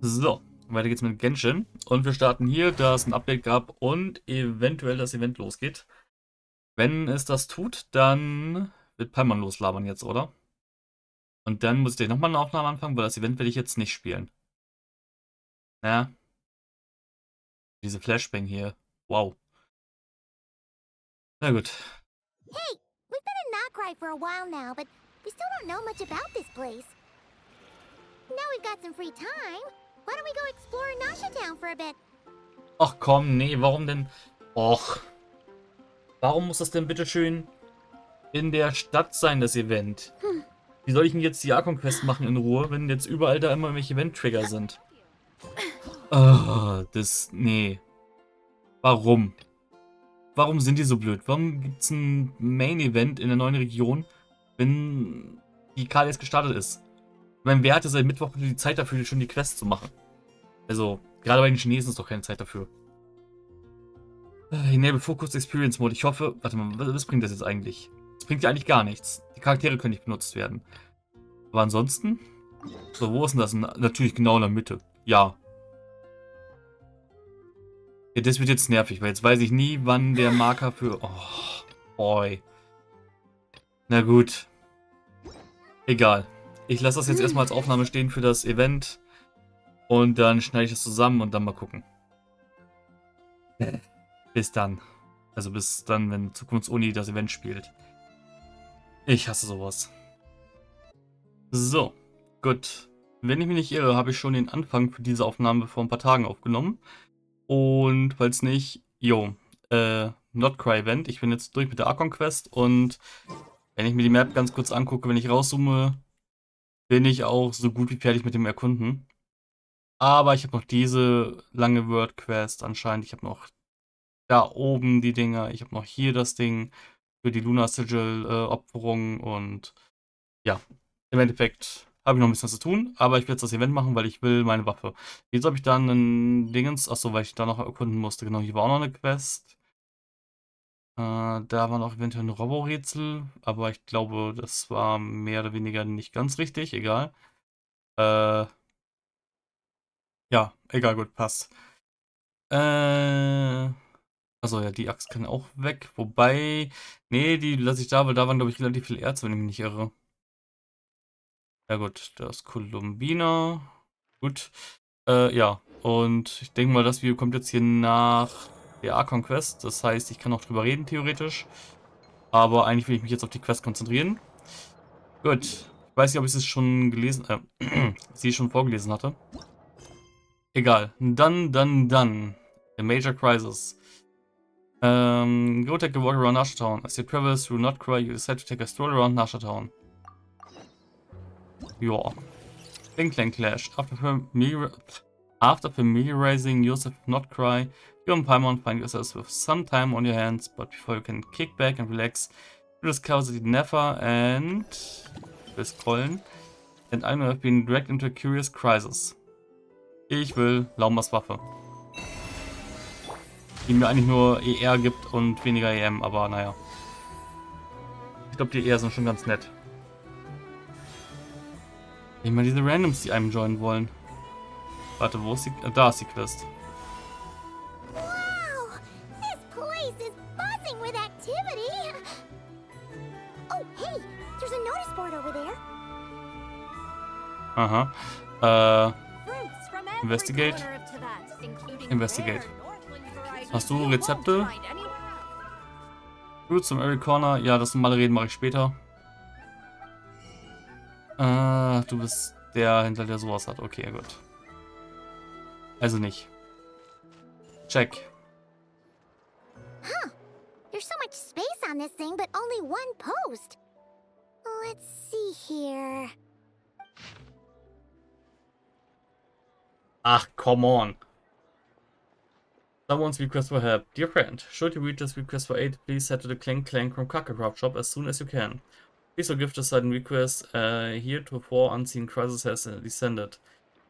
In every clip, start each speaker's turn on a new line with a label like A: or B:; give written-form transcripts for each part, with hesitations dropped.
A: So, weiter geht's mit Genshin. Und wir starten hier, da es ein Update gab und eventuell das Event losgeht. Wenn es das tut, dann wird Palman loslabern jetzt, oder? Und dann muss ich gleich nochmal eine Aufnahme anfangen, weil das Event werde ich jetzt nicht spielen. Ja, diese Flashbang hier. Wow. Na gut.
B: Hey, we've been in Krai for a while now, but we still don't know much about this place. Now we've got some free time. Why don't we go explore Nasha Town for a bit?
A: Ach komm, nee, warum denn? Och, warum muss das denn bitteschön in der Stadt sein, das Event? Wie soll ich denn jetzt die Archon-Quest machen in Ruhe, wenn jetzt überall da immer irgendwelche Event-Trigger sind? Nee. Warum? Warum sind die so blöd? Warum gibt es ein Main-Event in der neuen Region, wenn die gerade erst gestartet ist? Ich meine, wer hatte seit Mittwoch die Zeit dafür, schon die Quest zu machen? Also, gerade bei den Chinesen ist doch keine Zeit dafür. Enable Focus Experience Mode. Ich hoffe, warte mal, was bringt das jetzt eigentlich? Das bringt ja eigentlich gar nichts. Die Charaktere können nicht benutzt werden. Aber ansonsten? So, wo ist denn das? Natürlich genau in der Mitte. Ja. Ja, das wird jetzt nervig, weil jetzt weiß ich nie, wann der Marker für... Oh, boy. Na gut. Egal. Ich lasse das jetzt erstmal als Aufnahme stehen für das Event. Und dann schneide ich das zusammen und dann mal gucken. Bis dann. Also bis dann, wenn Zukunftsuni das Event spielt. Ich hasse sowas. So, gut. Wenn ich mich nicht irre, habe ich schon den Anfang für diese Aufnahme vor ein paar Tagen aufgenommen. Und falls nicht, Not Cry Event. Ich bin jetzt durch mit der Archon Quest und wenn ich mir die Map ganz kurz angucke, wenn ich rauszoome, bin ich auch so gut wie fertig mit dem Erkunden. Aber ich habe noch diese lange World Quest anscheinend. Ich habe noch da oben die Dinger. Ich habe noch hier das Ding für die Lunar Sigil Opferung. Und ja, im Endeffekt habe ich noch ein bisschen was zu tun. Aber ich will jetzt das Event machen, weil ich will meine Waffe. Jetzt habe ich dann ein Dingens. Achso, weil ich da noch erkunden musste. Genau, hier war auch noch eine Quest. Da war noch eventuell ein Robo-Rätsel. Aber ich glaube, das war mehr oder weniger nicht ganz richtig. Egal. Äh, ja, egal, gut, passt. Also ja, die Axt kann auch weg. Wobei, nee, die lasse ich da, weil da waren, glaube ich, relativ viel Erz, wenn ich mich nicht irre. Ja gut, das Kolumbiner. Gut. Ja, und ich denke mal, das Video kommt jetzt hier nach der Archon Quest. Das heißt, ich kann auch drüber reden, theoretisch. Aber eigentlich will ich mich jetzt auf die Quest konzentrieren. Gut. Ich weiß nicht, ob ich es schon gelesen, sie schon vorgelesen hatte. Egal. Dann. The Major Crisis. Go take a walk around Nasha Town. As you travel through Not Krai, you decide to take a stroll around Nasha Town. Ja. Clang Clang Clash. After familiarizing yourself with Not Krai, you and Paimon find yourselves with some time on your hands, but before you can kick back and relax, you discover that you never and... wir scrollen. And I have been dragged into a curious crisis. Ich will Laumas Waffe. Die mir eigentlich nur ER gibt und weniger EM, aber naja. Ich glaube, die ER sind schon ganz nett. Immer diese Randoms, die einem joinen wollen. Warte, wo ist die? Da ist die Quest.
B: Wow, this place is buzzing with activity. Oh, hey, there's a notice board over there.
A: Aha. Investigate. Investigate. Hast du Rezepte? Gut, zum Every Corner. Ja, das normale Reden mache ich später. Du bist der Händler, der sowas hat. Okay, gut. Also nicht. Check.
B: Huh, there's so much space on this thing, but only one post. Let's see here.
A: Ach, come on. Someone's request for help. Dear friend, should you read this request for aid, please head to the Clank Clank from Craft Shop as soon as you can. Please forgive the sudden request. Heretofore unseen crisis has descended.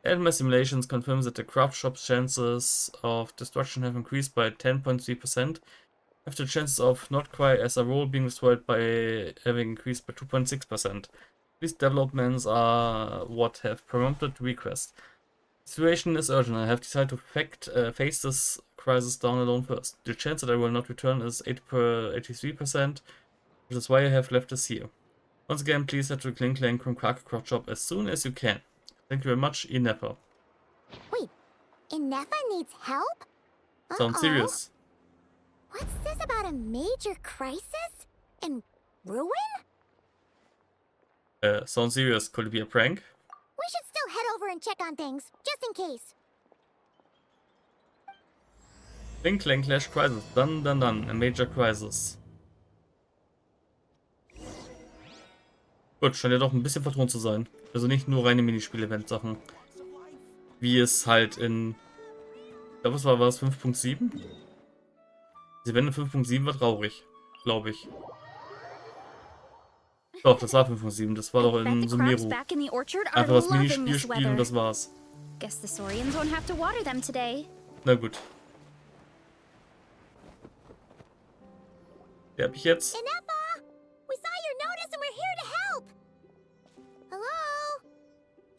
A: My simulations confirm that the craft shop's chances of destruction have increased by 10.3%, with the chances of not quite as a whole being destroyed by having increased by 2.6%. These developments are what have prompted the request. Situation is urgent. I have decided to face this crisis down alone first. The chance that I will not return is 83%, which is why I have left this here. Once again, please head to the Clang Clang Crop shop as soon as you can. Thank you very much, Inepa.
B: Wait, Inefa needs help?
A: Sounds serious.
B: What's this about a major crisis? And ruin?
A: Sounds serious. Could it be a prank?
B: We should still head over and check on things, just in case.
A: Clang Clang Clash Crisis. Done. A major crisis. Gut, scheint ja doch ein bisschen vertont zu sein. Also nicht nur reine Minispiel-Event-Sachen. Wie es halt in... Ich glaube, war es 5.7? Die Wende 5.7 war traurig. Glaube ich. Doch, das war 5.7. Das war doch in Sumeru. Einfach das Minispiel spielen und das war's.
C: Guess the Saurians won't have to water them today.
A: Na gut. Wer hab ich jetzt?
B: Inefa! We saw your notice and we're here to help! Hello?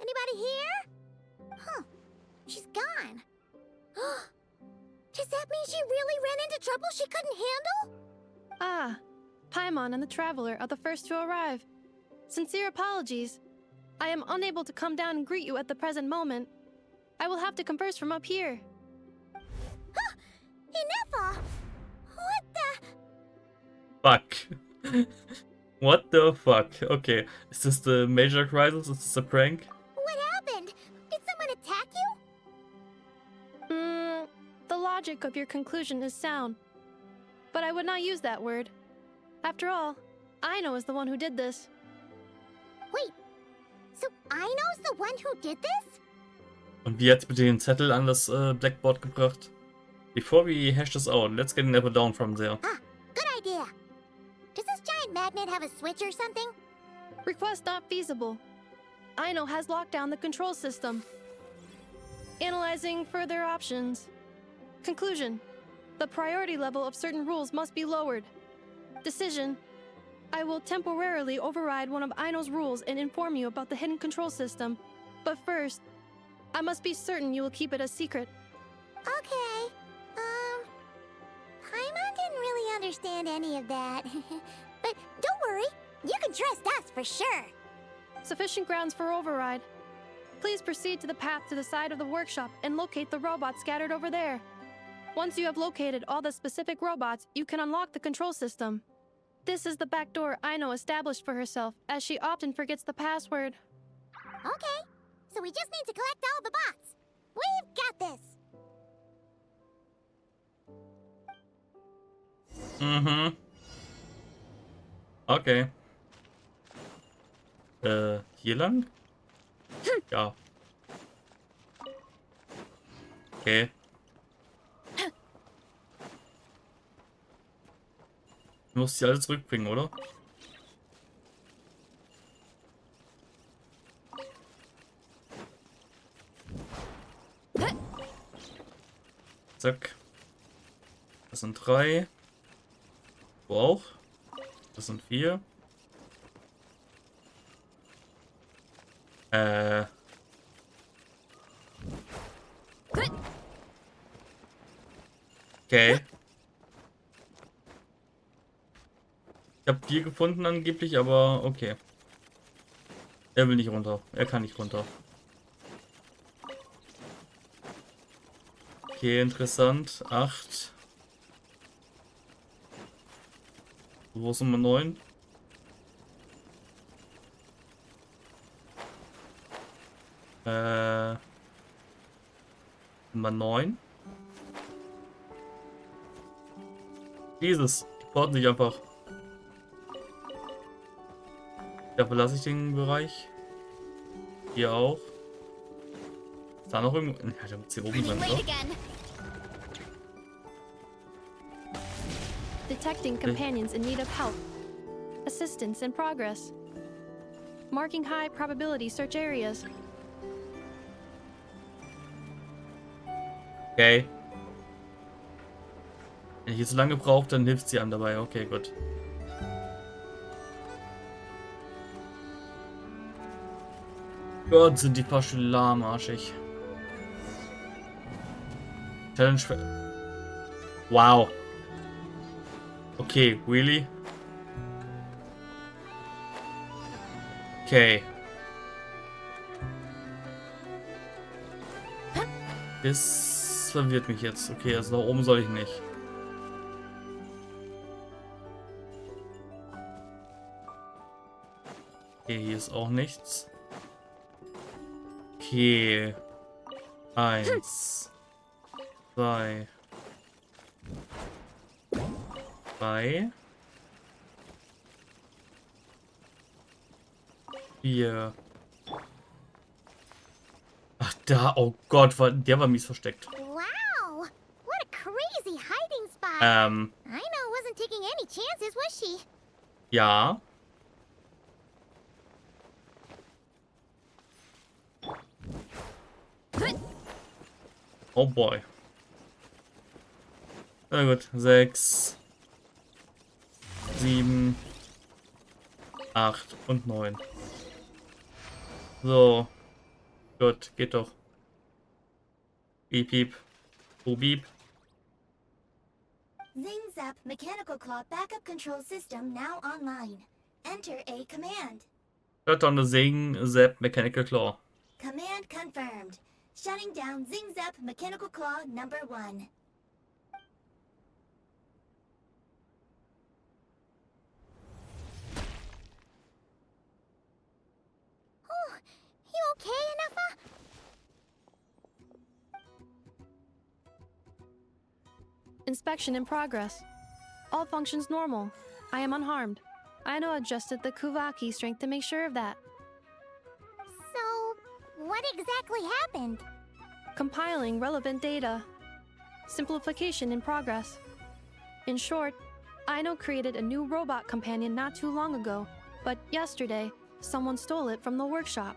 B: Anybody here? Huh. She's gone. Does that mean she really ran into trouble she couldn't handle?
D: Ah, Paimon and the Traveler are the first to arrive. Sincere apologies. I am unable to come down and greet you at the present moment. I will have to converse from up here.
B: Huh! Inefa! What the...
A: Fuck. What the fuck? Okay. Is this the major crisis? Is this a prank?
B: What happened? Did someone attack you?
D: The logic of your conclusion is sound. But I would not use that word. After all, Aino is the one who did this.
B: Wait, so Aino's the one who did this?
A: Und wie hat sie bitte den Zettel an das Blackboard gebracht? Before we hash this out, let's get Never down from there.
B: Ah, good idea. Does this giant magnet have a switch or something?
D: Request not feasible. Aino has locked down the control system. Analyzing further options. Conclusion. The priority level of certain rules must be lowered. Decision. I will temporarily override one of Aino's rules and inform you about the hidden control system. But first, I must be certain you will keep it a secret.
B: Okay. Paimon didn't really understand any of that. But don't worry, you can trust us for sure.
D: Sufficient grounds for override. Please proceed to the path to the side of the workshop and locate the robots scattered over there. Once you have located all the specific robots, you can unlock the control system. This is the back door Aino established for herself, as she often forgets the password.
B: Okay, so we just need to collect all the bots. We've got this.
A: Mhm. Okay. Hier lang? Ja. Okay. Ich muss die alle zurückbringen, oder? Zack. Das sind 3. Du auch. Das sind 4. Okay. Ich habe 4 gefunden angeblich, aber okay. Er will nicht runter. Er kann nicht runter. Okay, interessant. 8. Wo ist Nummer 9? Nummer 9. Jesus, die porten sich einfach. Da verlasse ich den Bereich. Hier auch. Ist da noch irgendwo? Ja, da muss hier oben sein, oder?
D: Detecting companions in need of help. Assistance in progress. Marking high probability search areas.
A: Okay. Wenn ich jetzt so lange brauche, dann hilft sie einem dabei. Okay, gut. Gott, sind die Faschel lahmarschig. Challenge. Wow. Okay, really? Okay. Das verwirrt mich jetzt. Okay, also nach oben soll ich nicht. Okay, hier ist auch nichts. Okay. 1, 2, 3, 4. Ach, da. Oh Gott, der war mies versteckt.
B: Wow! What a crazy hiding spot!
A: Ähm,
B: Aino wasn't taking any chances, was she?
A: ja. Oh boy. Na gut, 6, 7, 8 und 9. So. Gut, geht doch. Piep, piep. Oh, piep.
E: Zing Zap Mechanical Claw Backup Control System now online. Enter a command.
A: Hört doch eine Sing, Zap, Mechanical Claw.
E: Command confirmed. Shutting down Zing Zap Mechanical Claw number 1.
B: Oh, you okay, Anafa?
D: Inspection in progress. All functions normal. I am unharmed. Aino adjusted the Kuvaki strength to make sure of that.
B: So, what exactly happened?
D: Compiling relevant data. Simplification in progress. In short, Aino created a new robot companion not too long ago, but yesterday, someone stole it from the workshop.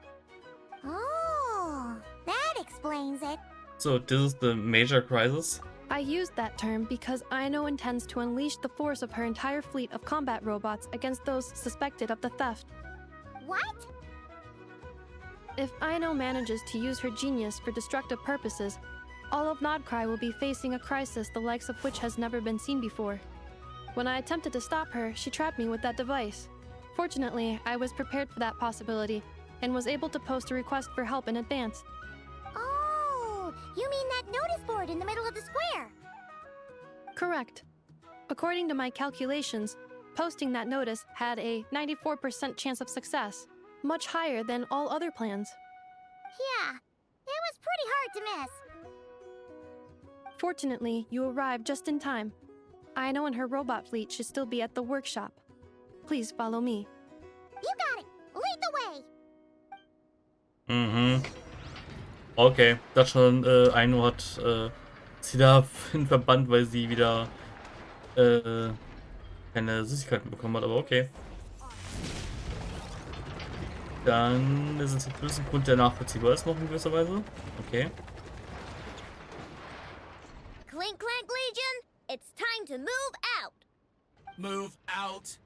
B: Oh, that explains it.
A: So, this is the major crisis.
D: I used that term because Aino intends to unleash the force of her entire fleet of combat robots against those suspected of the theft.
B: What?
D: If Aino manages to use her genius for destructive purposes, all of Krai will be facing a crisis the likes of which has never been seen before. When I attempted to stop her, she trapped me with that device. Fortunately, I was prepared for that possibility and was able to post a request for help in advance.
B: Oh, you mean that notice board in the middle of the square?
D: Correct. According to my calculations, posting that notice had a 94% chance of success, much higher than all other plans.
B: Yeah, it was pretty hard to miss.
D: Fortunately, you arrived just in time. Aino and her robot fleet should still be at the workshop. Please follow me.
B: You got it. Lead the way.
A: Mhm. Okay, das schon, Aino hat sie da verbannt, weil sie wieder keine Süßigkeiten bekommen hat, aber okay. Dann ist es ein Grund, der nachvollziehbar ist noch in gewisser Weise. Okay.
B: Clink Clank Legion, it's time to move out.
F: Move out.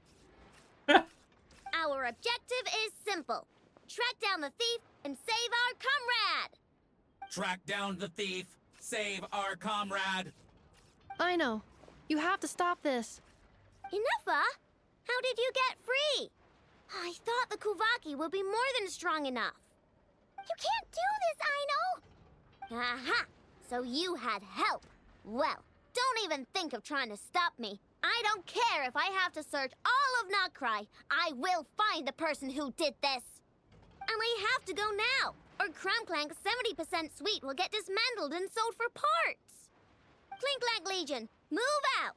B: Our objective is simple. Track down the thief and save our comrade.
F: Track down the thief. Save our comrade.
D: Aino, you have to stop this.
B: Enougha? How did you get free? I thought the Kuvaki would be more than strong enough. You can't do this, Aino! Aha! So you had help. Well, don't even think of trying to stop me. I don't care if I have to search all of Krai. I will find the person who did this. And I have to go now, or Clank's 70% suite will get dismantled and sold for parts. Clink Clank Legion, move out!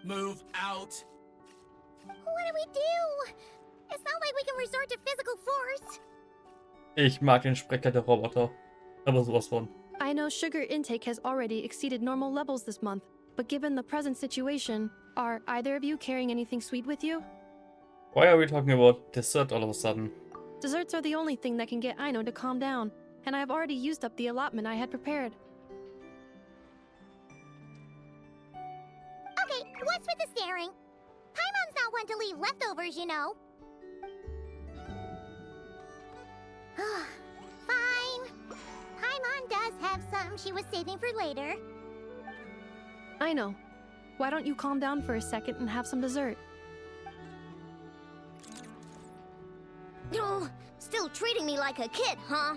F: Move out.
B: What do we do? It's not like we can resort to physical force.
A: Ich mag den Sprecher der Roboter. Aber sowas von.
D: Aino's sugar intake has already exceeded normal levels this month, but given the present situation, are either of you carrying anything sweet with you?
A: Why are we talking about dessert all of a sudden?
D: Desserts are the only thing that can get Aino to calm down, and I have already used up the allotment I had prepared.
B: Okay, what's with the staring? Paimon's not one to leave leftovers, you know. Fine. Paimon does have some she was saving for later.
D: I know. Why don't you calm down for a second and have some dessert?
B: Oh, still treating me like a kid, huh?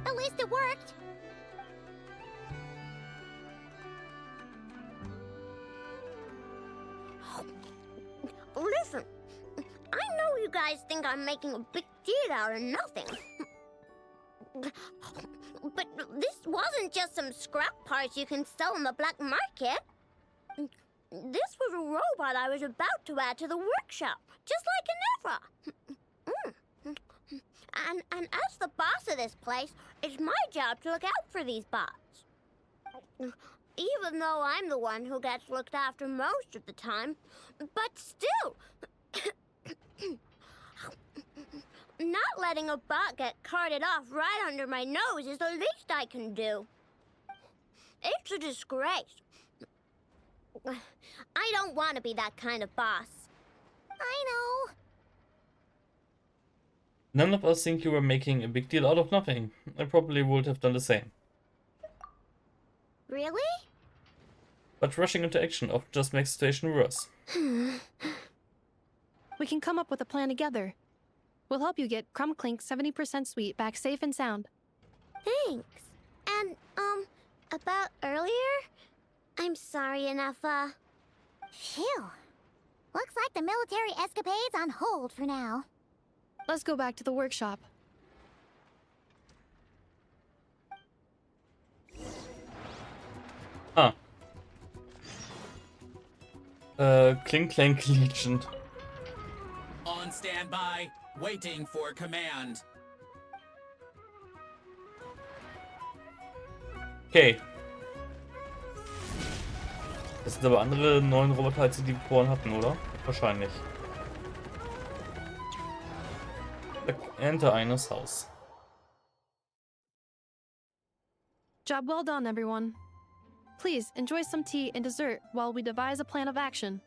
B: At least it worked. Listen, I know you guys think I'm making a big deal out of nothing. But this wasn't just some scrap parts you can sell on the black market. This was a robot I was about to add to the workshop, just like an Ephra. And as the boss of this place, it's my job to look out for these bots. Even though I'm the one who gets looked after most of the time. But still, not letting a bot get carted off right under my nose is the least I can do. It's a disgrace. I don't want to be that kind of boss. I know.
A: None of us think you were making a big deal out of nothing. I probably would have done the same.
B: Really?
A: But rushing into action often just makes the situation worse.
D: We can come up with a plan together. We'll help you get Crumb Clink's 70% sweet back safe and sound.
B: Thanks. And, about earlier? I'm sorry, Anafa. Phew. Looks like the military escapade's on hold for now.
D: Let's go back to the workshop.
A: Ah. Clink Clank Legion.
F: On standby, waiting for command.
A: Okay. Das sind aber andere neuen Roboter, als die wir vorhin hatten, oder? Wahrscheinlich. Enter Einer's Haus.
D: Job well done, everyone. Please enjoy some tea and dessert while we devise a plan of action.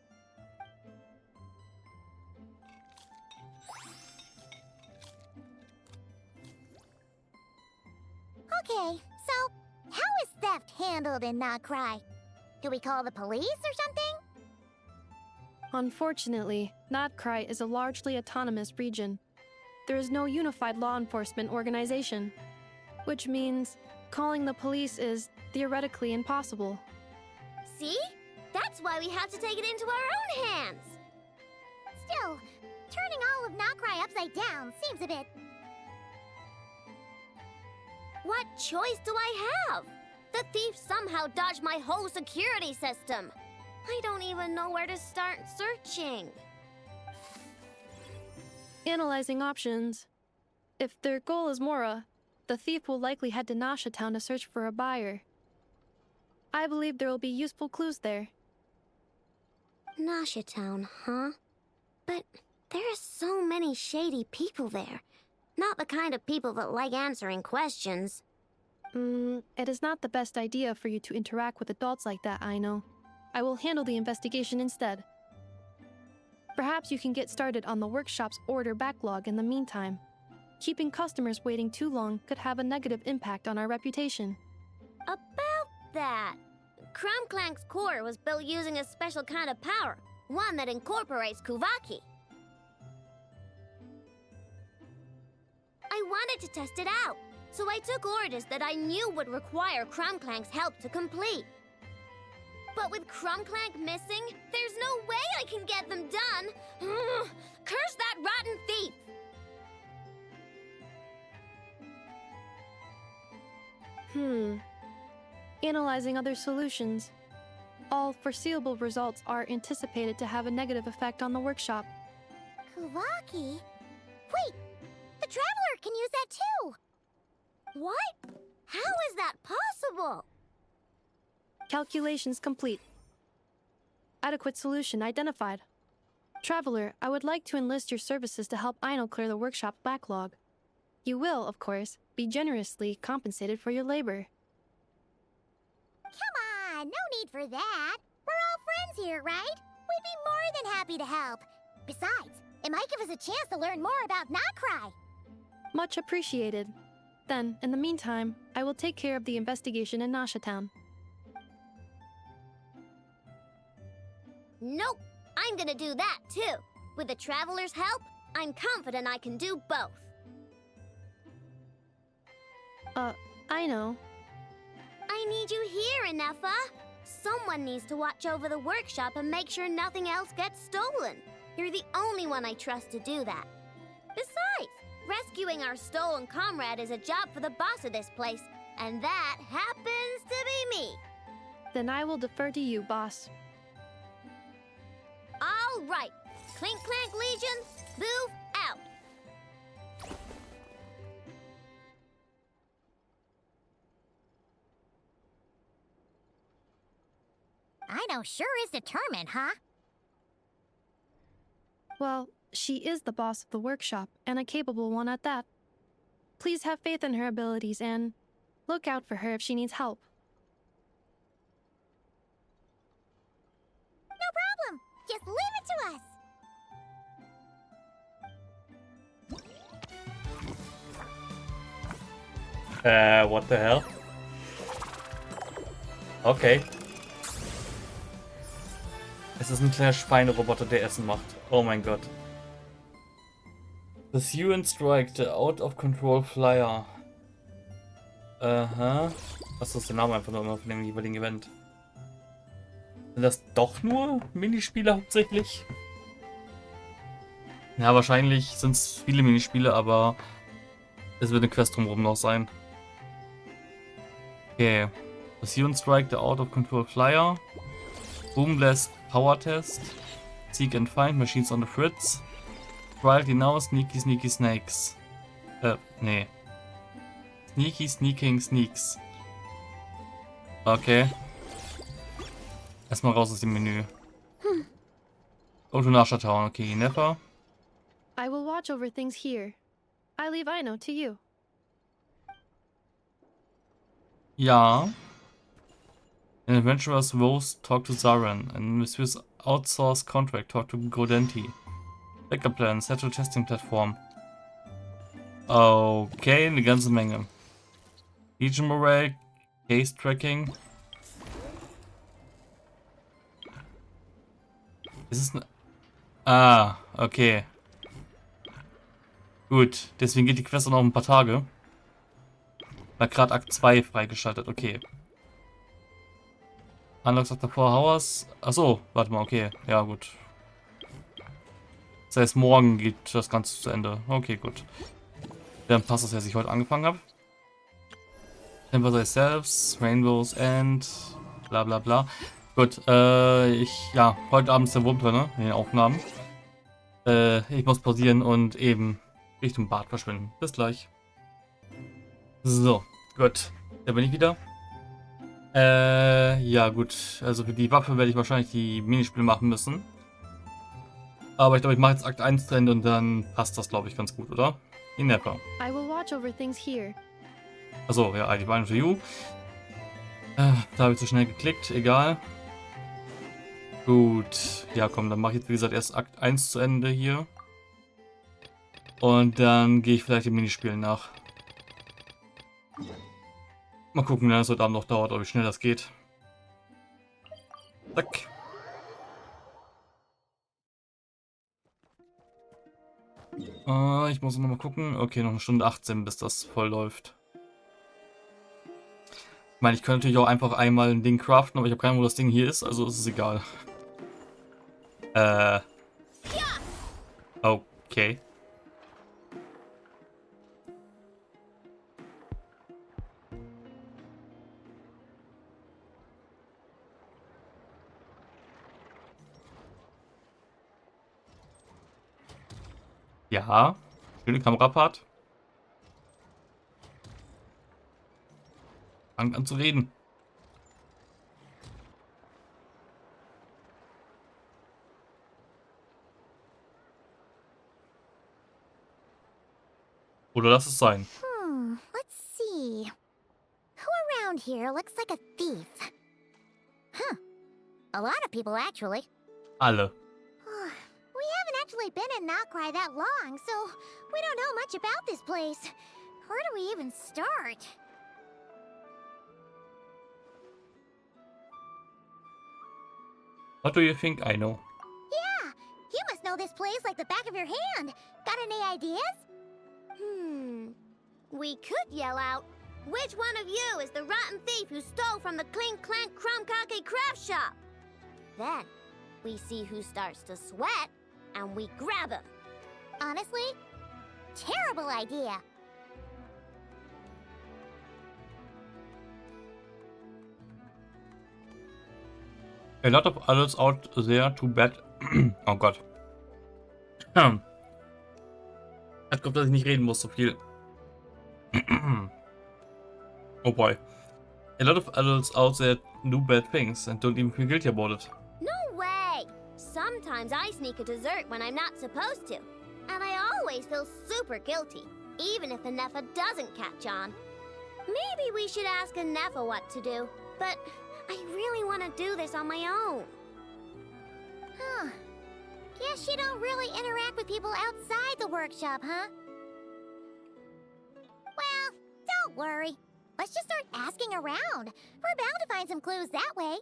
B: Okay, so how is theft handled in Krai? Do we call the police or something?
D: Unfortunately, Krai is a largely autonomous region. There is no unified law enforcement organization, which means calling the police is theoretically impossible.
B: See? That's why we have to take it into our own hands. Still, turning all of Krai upside down seems a bit... What choice do I have? The thief somehow dodged my whole security system. I don't even know where to start searching.
D: Analyzing options. If their goal is Mora, the thief will likely head to Nasha Town to search for a buyer. I believe there will be useful clues there.
B: Nasha Town, huh? But there are so many shady people there. Not the kind of people that like answering questions.
D: It is not the best idea for you to interact with adults like that, I know. I will handle the investigation instead. Perhaps you can get started on the workshop's order backlog in the meantime. Keeping customers waiting too long could have a negative impact on our reputation.
B: About that, Crumclank's core was built using a special kind of power, one that incorporates Kuvaki. I wanted to test it out, so I took orders that I knew would require Crumclank's help to complete. But with Crumclank missing, there's no way I can get them done! Curse that rotten thief!
D: Analyzing other solutions. All foreseeable results are anticipated to have a negative effect on the workshop.
B: Kuvaki? Wait! The Traveler can use that too! What? How is that possible?
D: Calculations complete. Adequate solution identified. Traveler, I would like to enlist your services to help Aino clear the workshop backlog. You will, of course, be generously compensated for your labor.
B: Come on, no need for that. We're all friends here, right? We'd be more than happy to help. Besides, it might give us a chance to learn more about Krai.
D: Much appreciated. then, in the meantime, I will take care of the investigation in Nasha Town.
B: Nope, I'm gonna do that too. With the Traveler's help, I'm confident I can do both.
D: I know.
B: I need you here, Inefa. Someone needs to watch over the workshop and make sure nothing else gets stolen. You're the only one I trust to do that. Besides, rescuing our stolen comrade is a job for the boss of this place, and that happens to be me.
D: Then I will defer to you, boss.
B: All right. Clink Clank Legion, move out. I know sure is determined, huh?
D: Well, she is the boss of the workshop, and a capable one at that. Please have faith in her abilities and look out for her if she needs help.
B: No problem. Just leave it to us.
A: What the hell? Okay. Es ist ein kleiner Schweineroboter, der Essen macht. Oh mein Gott. Pursue and strike the out of control flyer. Aha. Was ist der Name einfach nur immer von dem jeweiligen Event? Sind das doch nur Minispiele hauptsächlich? Ja, wahrscheinlich sind es viele Minispiele, aber es wird eine Quest drumherum noch sein. Okay. Pursue and strike the out of control flyer. Boomblast Power Test. Seek and find machines on the fritz. Trial now sneaky sneaky snakes. Nee. Sneaky sneaking sneaks. Okay. Erstmal raus aus dem Menü. Go to Nasha Town. Okay, Never.
D: I will watch over things here. I leave Aino to you.
A: Ja. An adventurer's woes talk to Zaran. An mysterious outsourced contract talk to Grodenti. Backup plan, settle testing platform. Okay, eine ganze Menge. Legion Morale, Case Tracking. Ist es eine... Ah, okay. Gut, deswegen geht die Quest auch noch ein paar Tage. War gerade Akt 2 freigeschaltet, okay. Unlocks after 4 hours. Achso, warte mal, okay. Ja, gut. Das heißt, morgen geht das Ganze zu Ende. Okay, gut. Dann passt das, dass ich heute angefangen habe. Temper Thyself, Rainbow's End, bla bla bla. Gut, ja, heute Abend ist der Wurm drin, in den Aufnahmen. Ich muss pausieren und eben Richtung Bad verschwinden. Bis gleich. So, gut. Da bin ich wieder. Ja gut. Also für die Waffe werde ich wahrscheinlich die Minispiele machen müssen. Aber ich glaube, ich mache jetzt Akt 1 zu Ende und dann passt das, glaube ich, ganz gut, oder? In etwa.
D: I will watch over things here.
A: Achso, ja, eigentlich war for you. Da habe ich zu schnell geklickt, egal. Gut. Ja, komm, dann mache ich jetzt, wie gesagt, erst Akt 1 zu Ende hier. Und dann gehe ich vielleicht den Minispielen nach. Mal gucken, wie lange es heute Abend noch dauert, oder wie schnell das geht. Zack. Ich muss noch mal gucken. Okay, noch eine Stunde 18, bis das voll läuft. Ich meine, ich könnte natürlich auch einfach einmal ein Ding craften, aber ich habe keine Ahnung, wo das Ding hier ist, also ist es egal. Okay. Ja, schöne Kamerafahrt. Fangt an zu reden. Oder lass es sein.
B: Let's see. Who around here looks like a thief? Huh. A lot of people, actually.
A: Alle.
B: We haven't actually been in Krai that long, so we don't know much about this place. Where do we even start?
A: What do you think I know?
B: Yeah, you must know this place like the back of your hand. Got any ideas? We could yell out, "Which one of you is the rotten thief who stole from the Clink Clank Crumb-Kake craft shop?" Then, we see who starts to sweat, and we grab him. Honestly, terrible idea.
A: A lot of adults out there, too bad. Oh Gott. Ich glaube, dass ich nicht reden muss so viel. Oh boy. A lot of adults out there do bad things and don't even feel guilty about it.
B: No way! Sometimes I sneak a dessert when I'm not supposed to. And I always feel super guilty, even if a Neffa doesn't catch on. Maybe we should ask a Neffa what to do, but I really want to do this on my own. Huh. Guess you don't really interact with people outside the workshop, huh? Well, don't worry. Let's just start asking around. We're bound to find some clues that way.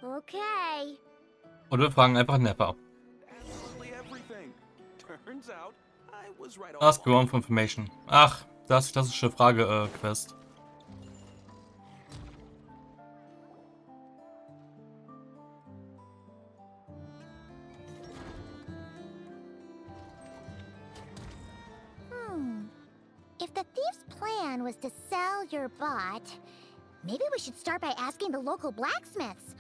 B: Okay.
A: Oder wir fragen einfach Nepper.
G: Absolutely everything. Turns out I was right all
A: Ask
G: along.
A: around for information. Ach, das ist klassische Frage-Quest.
B: If the thief's plan was to sell your bot, maybe we should start by asking the local blacksmiths.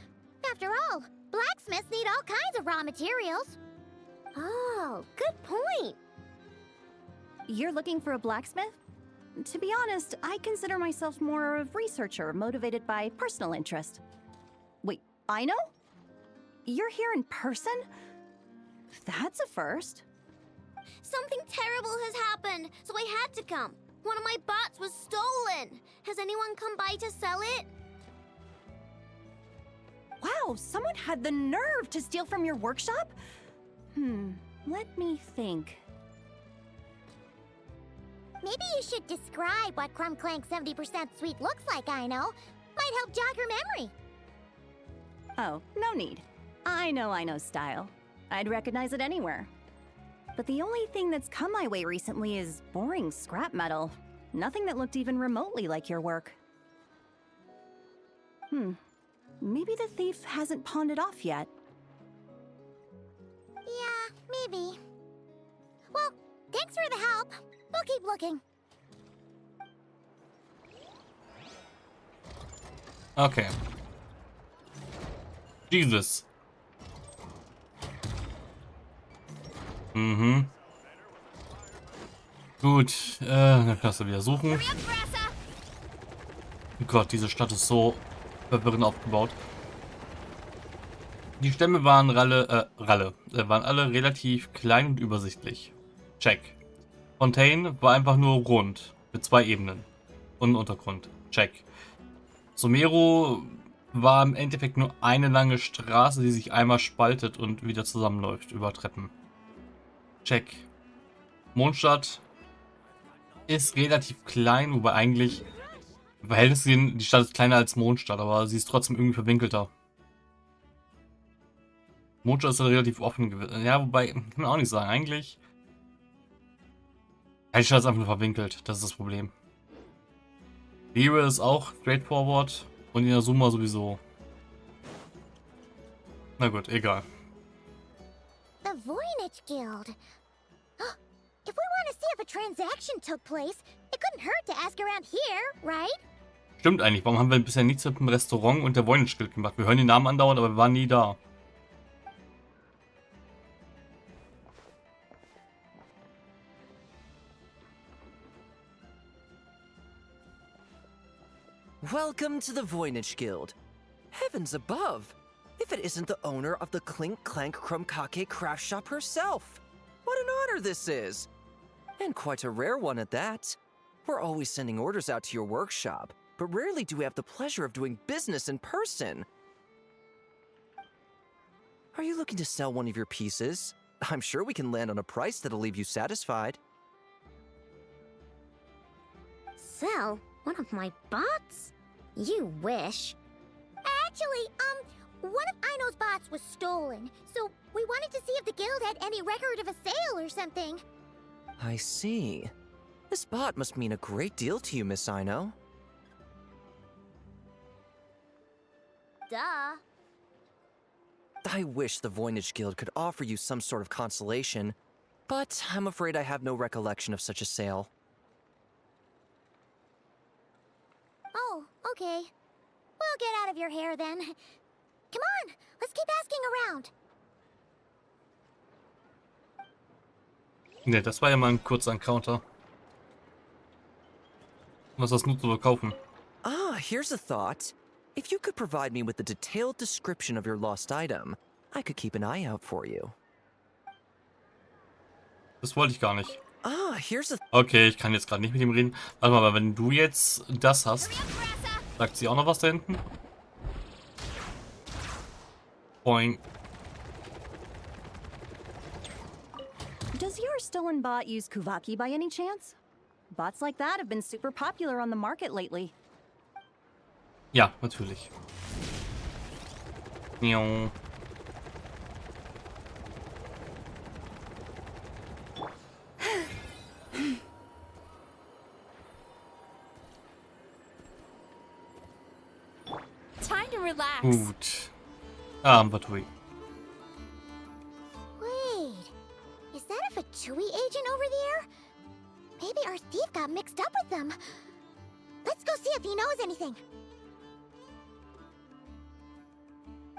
B: After all, blacksmiths need all kinds of raw materials. Oh, good point.
C: You're looking for a blacksmith? To be honest, I consider myself more of a researcher motivated by personal interest. Wait, I know? You're here in person? That's a first.
B: Something terrible has happened, so I had to come. One of my bots was stolen. Has anyone come by to sell it?
C: Wow, someone had the nerve to steal from your workshop? Let me think.
B: Maybe you should describe what Crumb Clank 70% sweet looks like, I know. Might help jog your memory.
C: Oh, no need. I know style. I'd recognize it anywhere. But the only thing that's come my way recently is boring scrap metal. Nothing that looked even remotely like your work. Maybe the thief hasn't pawned it off yet.
B: Yeah, maybe. Well, thanks for the help. We'll keep looking.
A: Okay. Jesus. Gut, eine Klasse wieder suchen. Oh Gott, diese Stadt ist so verwirrend aufgebaut. Die Stämme waren waren alle relativ klein und übersichtlich. Check. Fontaine war einfach nur rund, mit 2 Ebenen und Untergrund. Check. Sumeru war im Endeffekt nur eine lange Straße, die sich einmal spaltet und wieder zusammenläuft über Treppen. Check. Mondstadt ist relativ klein, wobei eigentlich im Verhältnis gesehen, die Stadt ist kleiner als Mondstadt, aber sie ist trotzdem irgendwie verwinkelter. Mondstadt ist relativ offen gewesen. Ja, wobei, kann man auch nicht sagen. Eigentlich. Die Stadt ist einfach nur verwinkelt. Das ist das Problem. Liebe ist auch straightforward und Inazuma sowieso. Na gut, egal.
B: The Voynich Guild. If we want to see if a transaction took place, it couldn't hurt to ask around here, right?
A: Stimmt eigentlich. Warum haben wir bisher nichts mit dem Restaurant und der Voynich Guild gemacht? Wir hören den Namen andauernd, aber wir waren nie da.
H: Welcome to the Voynich Guild. Heavens above! If it isn't the owner of the Clink Clank Crumb-Kake craft shop herself! What an honor this is! And quite a rare one at that. We're always sending orders out to your workshop, but rarely do we have the pleasure of doing business in person. Are you looking to sell one of your pieces? I'm sure we can land on a price that'll leave you satisfied.
B: Sell one of my bots? You wish. Actually, one of Aino's bots was stolen, so we wanted to see if the guild had any record of a sale or something.
H: I see. This bot must mean a great deal to you, Miss Aino.
B: Duh.
H: I wish the Voynich Guild could offer you some sort of consolation, but I'm afraid I have no recollection of such a sale.
B: Oh, okay. We'll get out of your hair then. Come on, let's keep asking around.
A: Ne, das war ja mal ein kurzer Encounter. Was hast du zu verkaufen?
H: Ah, here's a thought. If you could provide me with a detailed description of your lost item, I could keep an eye out for you.
A: Das wollte ich gar nicht.
H: Ah, here's a...
A: Okay, ich kann jetzt gerade nicht mit ihm reden. Warte mal, aber wenn du jetzt das hast, sagt sie auch noch was da hinten? Boing.
C: Does your stolen bot use Kuvaki by any chance? Bots like that have been super popular on the market lately.
A: Ja, natürlich. Miau.
B: Time to relax.
A: Gut. Batui.
B: Wait, is that a Fatui agent over there? Maybe our thief got mixed up with them. Let's go see if he knows anything.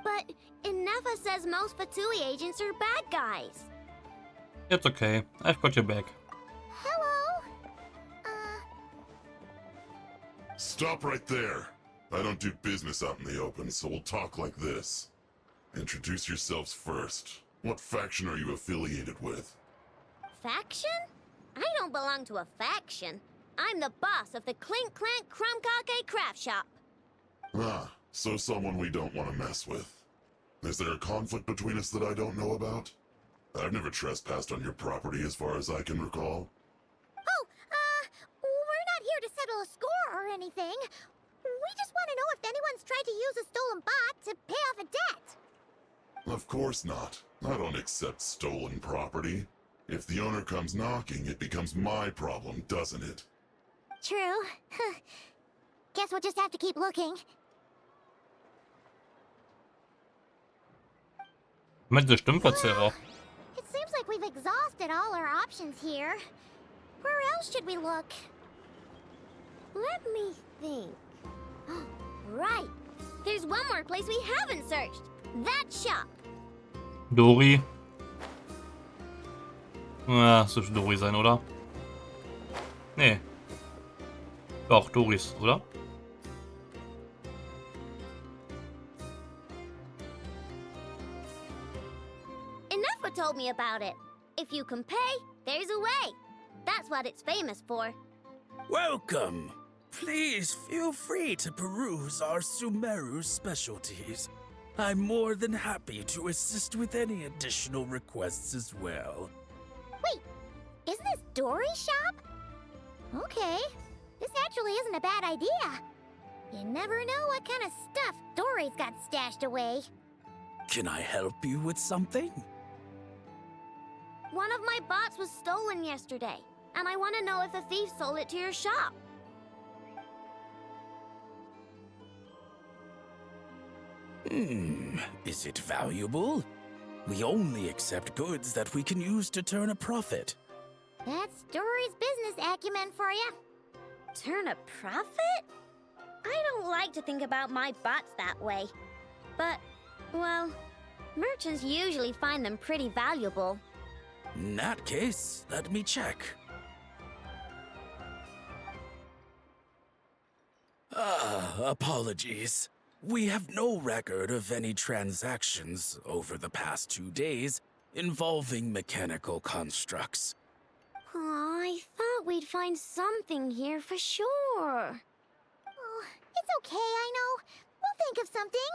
B: But Inefa says most Fatui agents are bad guys.
A: It's okay. I've got your back.
B: Hello?
I: Stop right there. I don't do business out in the open, so we'll talk like this. Introduce yourselves first. What faction are you affiliated with?
B: Faction? I don't belong to a faction. I'm the boss of the Clink Clank Crumkake Craft Shop.
I: Ah, so someone we don't want to mess with. Is there a conflict between us that I don't know about? I've never trespassed on your property as far as I can recall.
B: Oh, we're not here to settle a score or anything. We just want to know if anyone's tried to use a stolen bot to pay off a debt.
I: Of course not. I don't accept stolen property. If the owner comes knocking, it becomes my problem, doesn't it?
B: True. Guess we'll just have to keep looking.
A: Mit der Stimmverzerrer.
B: It seems like we've exhausted all our options here. Where else should we look? Let me think. Right. There's one more place we haven't searched. That shop.
A: Dori. Ja, es dürfte Dori sein, oder? Nee. Doch, Doris, oder?
B: Inefa told me about it. If you can pay, there's a way. That's what it's famous for.
F: Welcome. Please feel free to peruse our Sumeru specialties. I'm more than happy to assist with any additional requests as well.
B: Wait, isn't this Dory's shop? Okay, this actually isn't a bad idea. You never know what kind of stuff Dory's got stashed away.
F: Can I help you with something?
B: One of my bots was stolen yesterday, and I want to know if a thief sold it to your shop.
F: Is it valuable? We only accept goods that we can use to turn a profit.
B: That's Dory's business acumen for you. Turn a profit? I don't like to think about my bots that way. But, well, merchants usually find them pretty valuable.
F: In that case, let me check. Apologies. We have no record of any transactions over the past 2 days involving mechanical constructs.
B: Aw, I thought we'd find something here for sure. Oh, it's okay, I know. We'll think of something.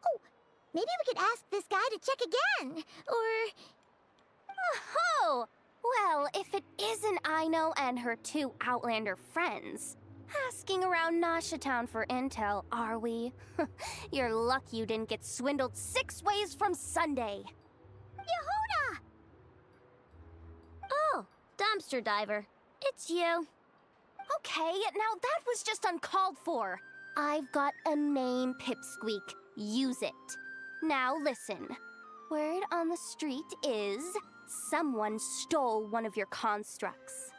B: Oh, maybe we could ask this guy to check again. Or...
J: Oh, well, if it isn't Aino and her 2 Outlander friends,
B: Asking around Nasha Town for intel, are we? You're lucky you didn't get swindled 6 ways from Sunday. Yehuda! Oh, dumpster diver. It's you. Okay, now that was just uncalled for. I've got a name, Pipsqueak. Use it. Now listen. Word on the street is someone stole one of your constructs.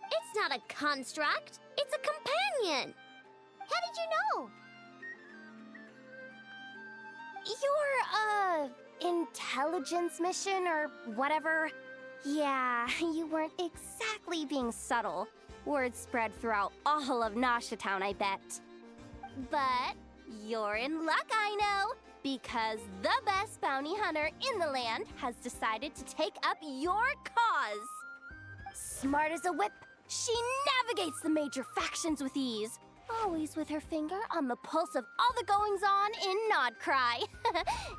B: It's not a construct. It's a companion. How did you know? Your, intelligence mission or whatever. Yeah, you weren't exactly being subtle. Word spread throughout all of Nasha Town, I bet. But you're in luck, I know, because the best bounty hunter in the land has decided to take up your cause. Smart as a whip, she navigates the major factions with ease, always with her finger on the pulse of all the goings-on in Krai.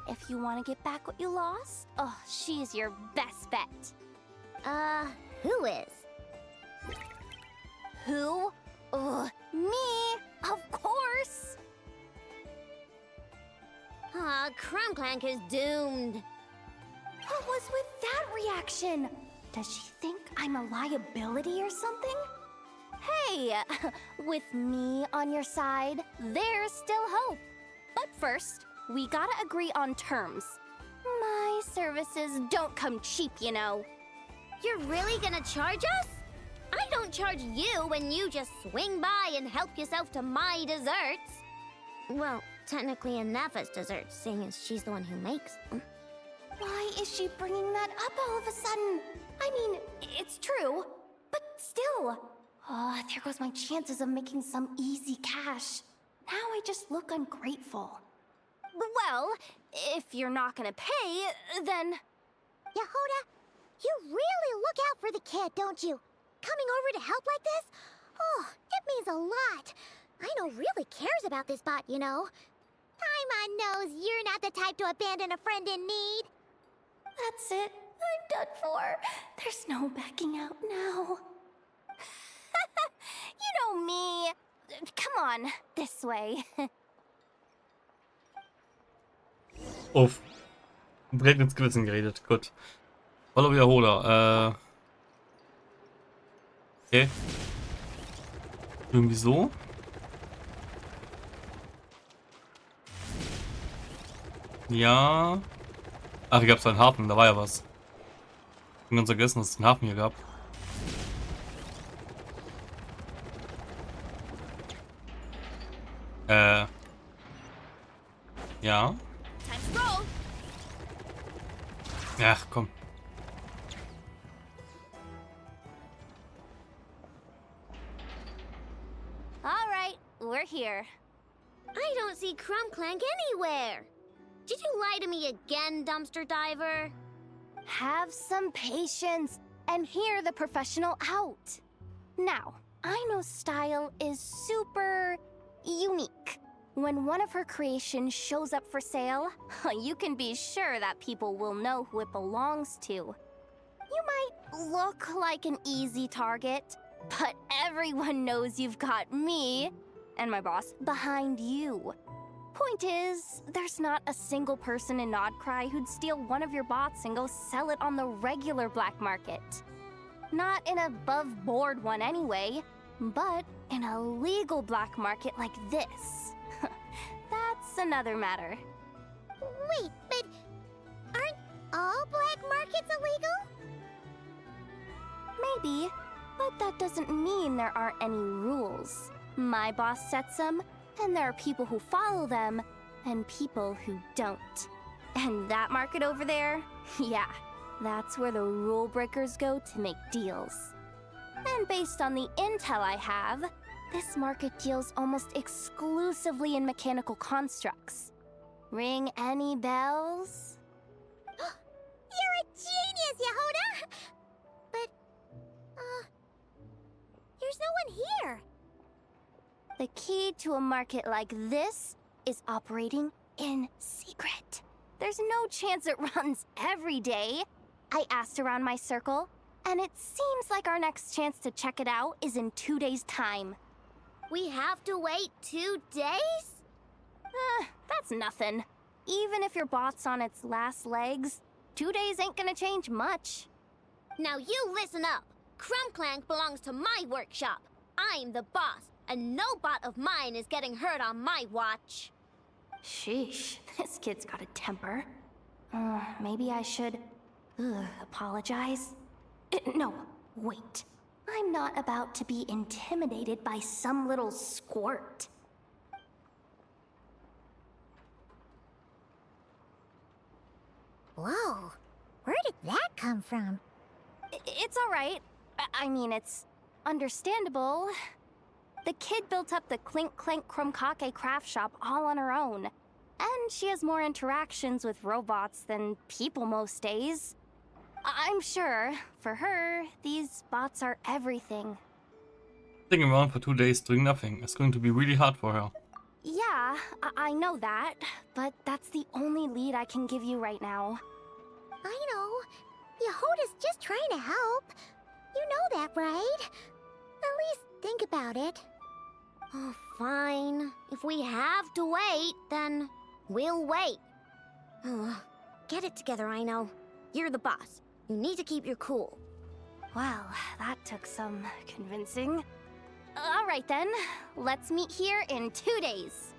B: If you want to get back what you lost, oh, she's your best bet. Who is? Who? Me, of course. Aw, Crumbclank is doomed. What was with that reaction? Does she think I'm a liability or something? Hey, with me on your side, there's still hope. But first, we gotta agree on terms. My services don't come cheap, you know. You're really gonna charge us? I don't charge you when you just swing by and help yourself to my desserts. Well, technically enough as desserts, seeing as she's the one who makes them. Why is she bringing that up all of a sudden? I mean, it's true, but still. Oh, there goes my chances of making some easy cash. Now I just look ungrateful. Well, if you're not gonna pay, then... Yehuda, you really look out for the kid, don't you? Coming over to help like this? Oh, it means a lot. I know really cares about this bot, you know. Paimon knows you're not the type to abandon a friend in need. That's it. I'm done for. There's no backing out now. You know me. Come on, this way.
A: Uff. Direkt ins Gewissen geredet. Gut. Voller Wiederholer. Okay. Irgendwie so. Ja. Ach, hier gab es einen Hafen. Da war ja was. Ich bin ganz vergessen, dass es einen Hafen hier gab. Ja. Ach, komm.
B: All right, we're here. I don't see Crumbclank anywhere. Did you lie to me again, dumpster diver? Have some patience and hear the professional out. Now, I know style is super unique. When one of her creations shows up for sale, you can be sure that people will know who it belongs to. You might look like an easy target, but everyone knows you've got me and my boss behind you. Point is, there's not a single person in Krai who'd steal one of your bots and go sell it on the regular black market. Not in a above-board one anyway, but in a legal black market like this. That's another matter. Wait, but aren't all black markets illegal? Maybe, but that doesn't mean there aren't any rules. My boss sets them, and there are people who follow them, and people who don't. And that market over there, yeah, that's where the rule breakers go to make deals. And based on the intel I have, this market deals almost exclusively in mechanical constructs. Ring any bells? You're a genius, Yehuda! But, there's no one here. The key to a market like this is operating in secret. There's no chance it runs every day. I asked around my circle, and it seems like our next chance to check it out is in 2 days' time. We have to wait 2 days?
C: That's nothing. Even if your bot's on its last legs, 2 days ain't gonna change much.
B: Now you listen up. Clank belongs to my workshop. I'm the boss, and no bot of mine is getting hurt on my watch.
C: Sheesh, this kid's got a temper. Maybe I should apologize? No, wait. I'm not about to be intimidated by some little squirt.
B: Whoa, where did that come from?
C: It's all right. I mean, it's understandable. The kid built up the Clink Clank Krumkake craft shop all on her own. And she has more interactions with robots than people most days. I'm sure, for her, these bots are everything.
A: Sitting around for 2 days doing nothing. It's going to be really hard for her.
C: Yeah, I know that, but that's the only lead I can give you right now.
B: I know. Yehoda's just trying to help. You know that, right? At least think about it. Oh, fine. If we have to wait, then we'll wait. Get it together, I know. You're the boss. You need to keep your cool.
C: Well, that took some convincing. All right then, let's meet here in 2 days.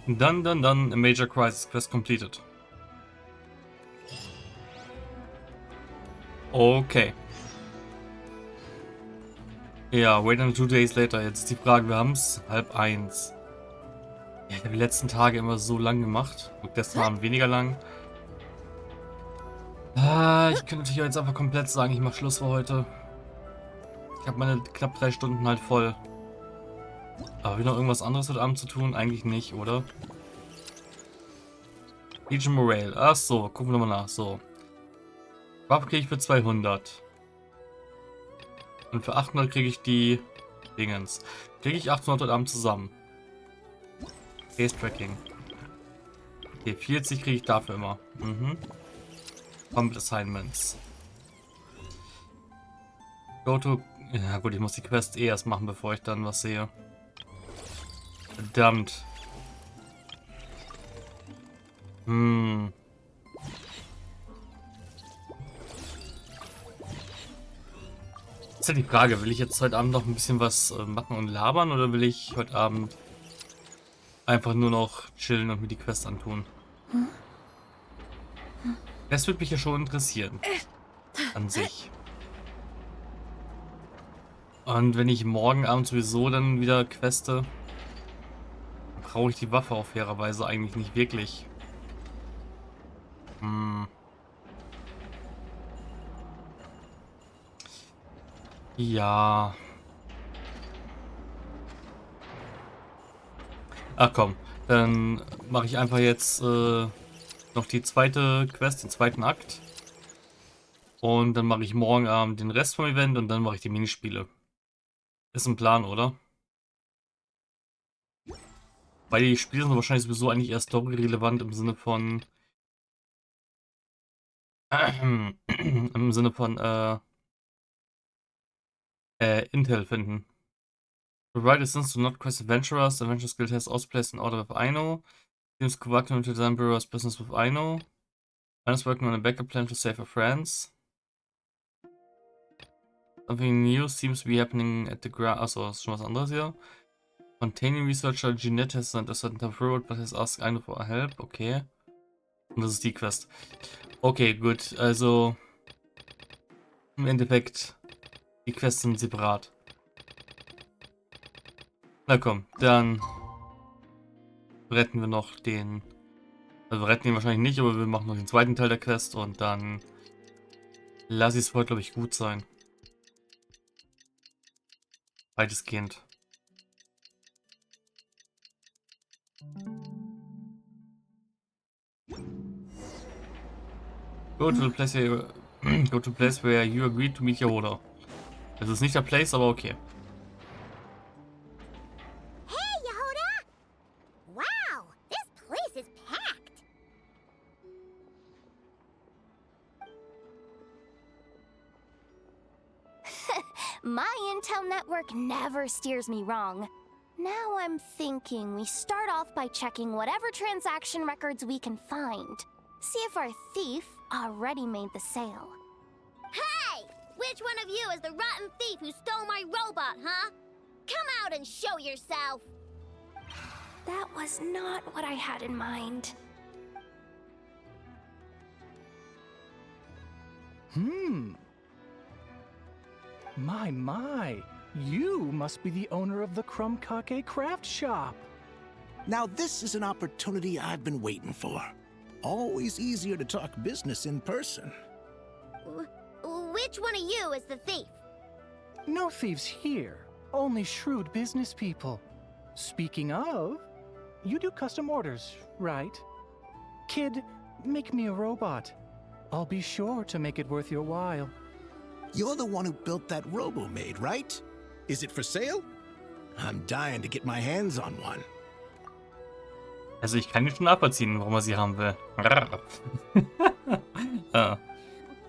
A: Done. A major crisis quest completed. Okay. Ja, wait until 2 days later. Jetzt ist die Frage, wir haben es 12:30. Ja, ich habe die letzten Tage immer so lang gemacht. Und gestern waren weniger lang. Ich könnte natürlich jetzt einfach komplett sagen, ich mache Schluss für heute. Ich habe meine knapp 3 Stunden halt voll. Aber wieder irgendwas anderes heute Abend zu tun? Eigentlich nicht, oder? Legion Morale. Ach so, gucken wir nochmal nach. So. Waffe kriege ich für 200. Und für 800 kriege ich die Dingens. Kriege ich 800 heute Abend zusammen. Face Tracking. Okay, 40 kriege ich dafür immer. Combat Assignments. Go to... Ja gut, ich muss die Quest erst machen, bevor ich dann was sehe. Verdammt. Ist ja die Frage, will ich jetzt heute Abend noch ein bisschen was machen und labern oder will ich heute Abend einfach nur noch chillen und mir die Quest antun? Das würde mich ja schon interessieren. An sich. Und wenn ich morgen Abend sowieso dann wieder queste, brauche ich die Waffe auf fairerweise eigentlich nicht wirklich. Ja. Ach komm, dann mache ich einfach jetzt noch die zweite Quest, den zweiten Akt. Und dann mache ich morgen Abend den Rest vom Event und dann mache ich die Minispiele. Ist ein Plan, oder? Weil die Spiele sind wahrscheinlich sowieso eigentlich eher storyrelevant im Sinne von Intel finden. Provide assistance to not quest adventurers. The adventure skill test also placed in order with Ino. Teams conducting to design bureau's business with Ino. Ino is working on a backup plan to save her friends. Something new seems to be happening at the ground. Achso, das ist schon was anderes hier. Containing researcher Jeanette has sent a certain type of road, but has asked Ino for help. Okay. Und das ist die Quest. Okay, gut. Also im Endeffekt die Quests sind separat. Na komm, dann retten wir noch den. Also wir retten ihn wahrscheinlich nicht, aber wir machen noch den zweiten Teil der Quest und dann lasse ich es heute, glaube ich, gut sein. Weitestgehend. Go to the place where go to the place where you agreed to meet Yehoda. Das ist nicht der Place, aber okay.
B: Hey, Yehoda! Wow, this place is packed. My intel network never steers me wrong. Now I'm thinking we start off by checking whatever transaction records we can find. See if our thief already made the sale. Hey! Which one of you is the rotten thief who stole my robot, huh? Come out and show yourself! That was not what I had in mind.
J: My. You must be the owner of the Krumkake craft shop.
K: Now this is an opportunity I've been waiting for. Always easier to talk business in person.
B: Which one of you is the thief?
J: No thieves here, only shrewd business people. Speaking of, you do custom orders, right? Kid, make me a robot. I'll be sure to make it worth your while.
K: You're the one who built that Robo-Maid, right? Is it for sale? I'm dying to get my hands on one.
A: Also ich kann ihn schon nachvollziehen, warum er sie haben will.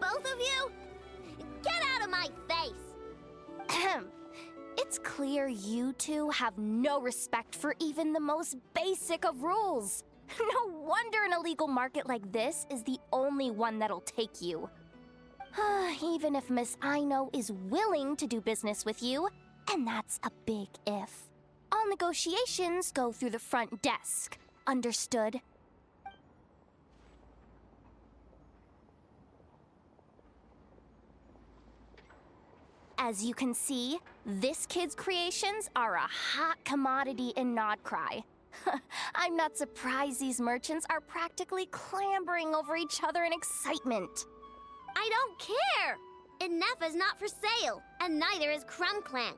B: Both of you? Get out of my face! It's clear you two have no respect for even the most basic of rules. No wonder an illegal market like this is the only one that'll take you. Even if Miss Aino is willing to do business with you, and that's a big if. All negotiations go through the front desk. Understood? As you can see, this kid's creations are a hot commodity in Krai. I'm not surprised these merchants are practically clambering over each other in excitement. I don't care! Inefa's not for sale, and neither is Krumklank.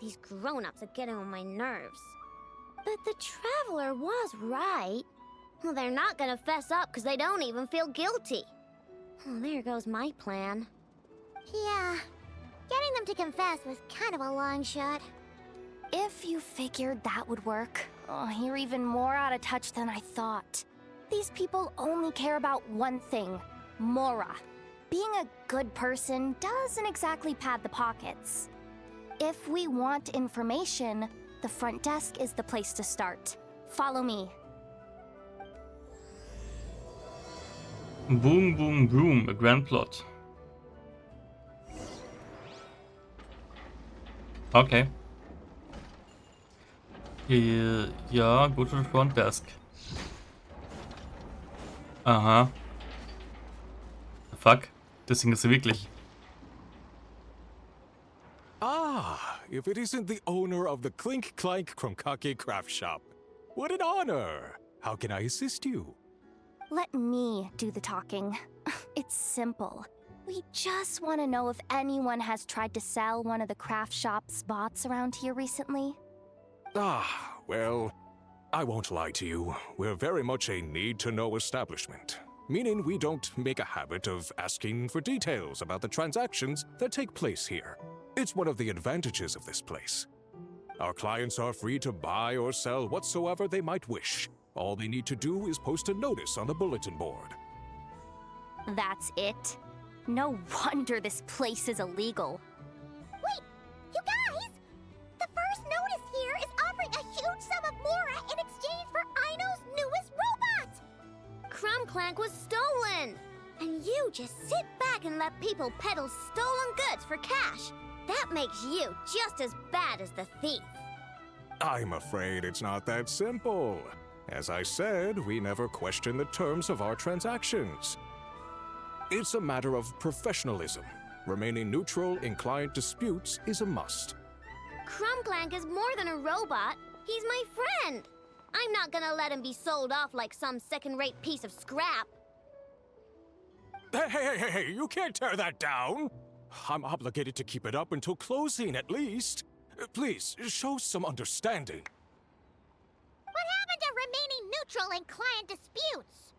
B: These grown-ups are getting on my nerves. But the Traveler was right. Well, they're not gonna fess up because they don't even feel guilty. Oh, there goes my plan. Yeah, getting them to confess was kind of a long shot. If you figured that would work, you're even more out of touch than I thought. These people only care about one thing, Mora. Being a good person doesn't exactly pad the pockets. If we want information, the front desk is the place to start. Follow me.
A: Boom, boom, boom, a grand plot. Okay. Ja, go to the front desk. Aha. Fuck. Das Ding ist wirklich.
L: Ah, if it isn't the owner of the Clink Clank Krumkake craft shop. What an honor! How can I assist you?
B: Let me do the talking. It's simple. We just want to know if anyone has tried to sell one of the craft shop's bots around here recently.
L: Ah, well, I won't lie to you. We're very much a need-to-know establishment. Meaning we don't make a habit of asking for details about the transactions that take place here. It's one of the advantages of this place. Our clients are free to buy or sell whatsoever they might wish. All they need to do is post a notice on the bulletin board.
B: That's it? No wonder this place is illegal. Wait! You guys! The first notice here is offering a huge sum of Mora in exchange for Aino's newest robot! Krumklank was stolen! And you just sit back and let people peddle stolen goods for cash. That makes you just as bad as the thief.
L: I'm afraid it's not that simple. As I said, we never question the terms of our transactions. It's a matter of professionalism. Remaining neutral in client disputes is a must.
B: Krumklank is more than a robot. He's my friend. I'm not gonna let him be sold off like some second-rate piece of scrap.
L: Hey, you can't tear that down! I'm obligated to keep it up until closing, at least. Please, show some understanding.
B: What happened to remaining neutral in client disputes?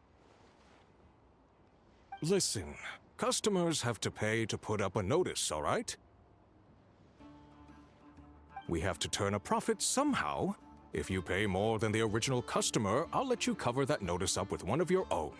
L: Listen, customers have to pay to put up a notice, all right? We have to turn a profit somehow. If you pay more than the original customer, I'll let you cover that notice up with one of your own.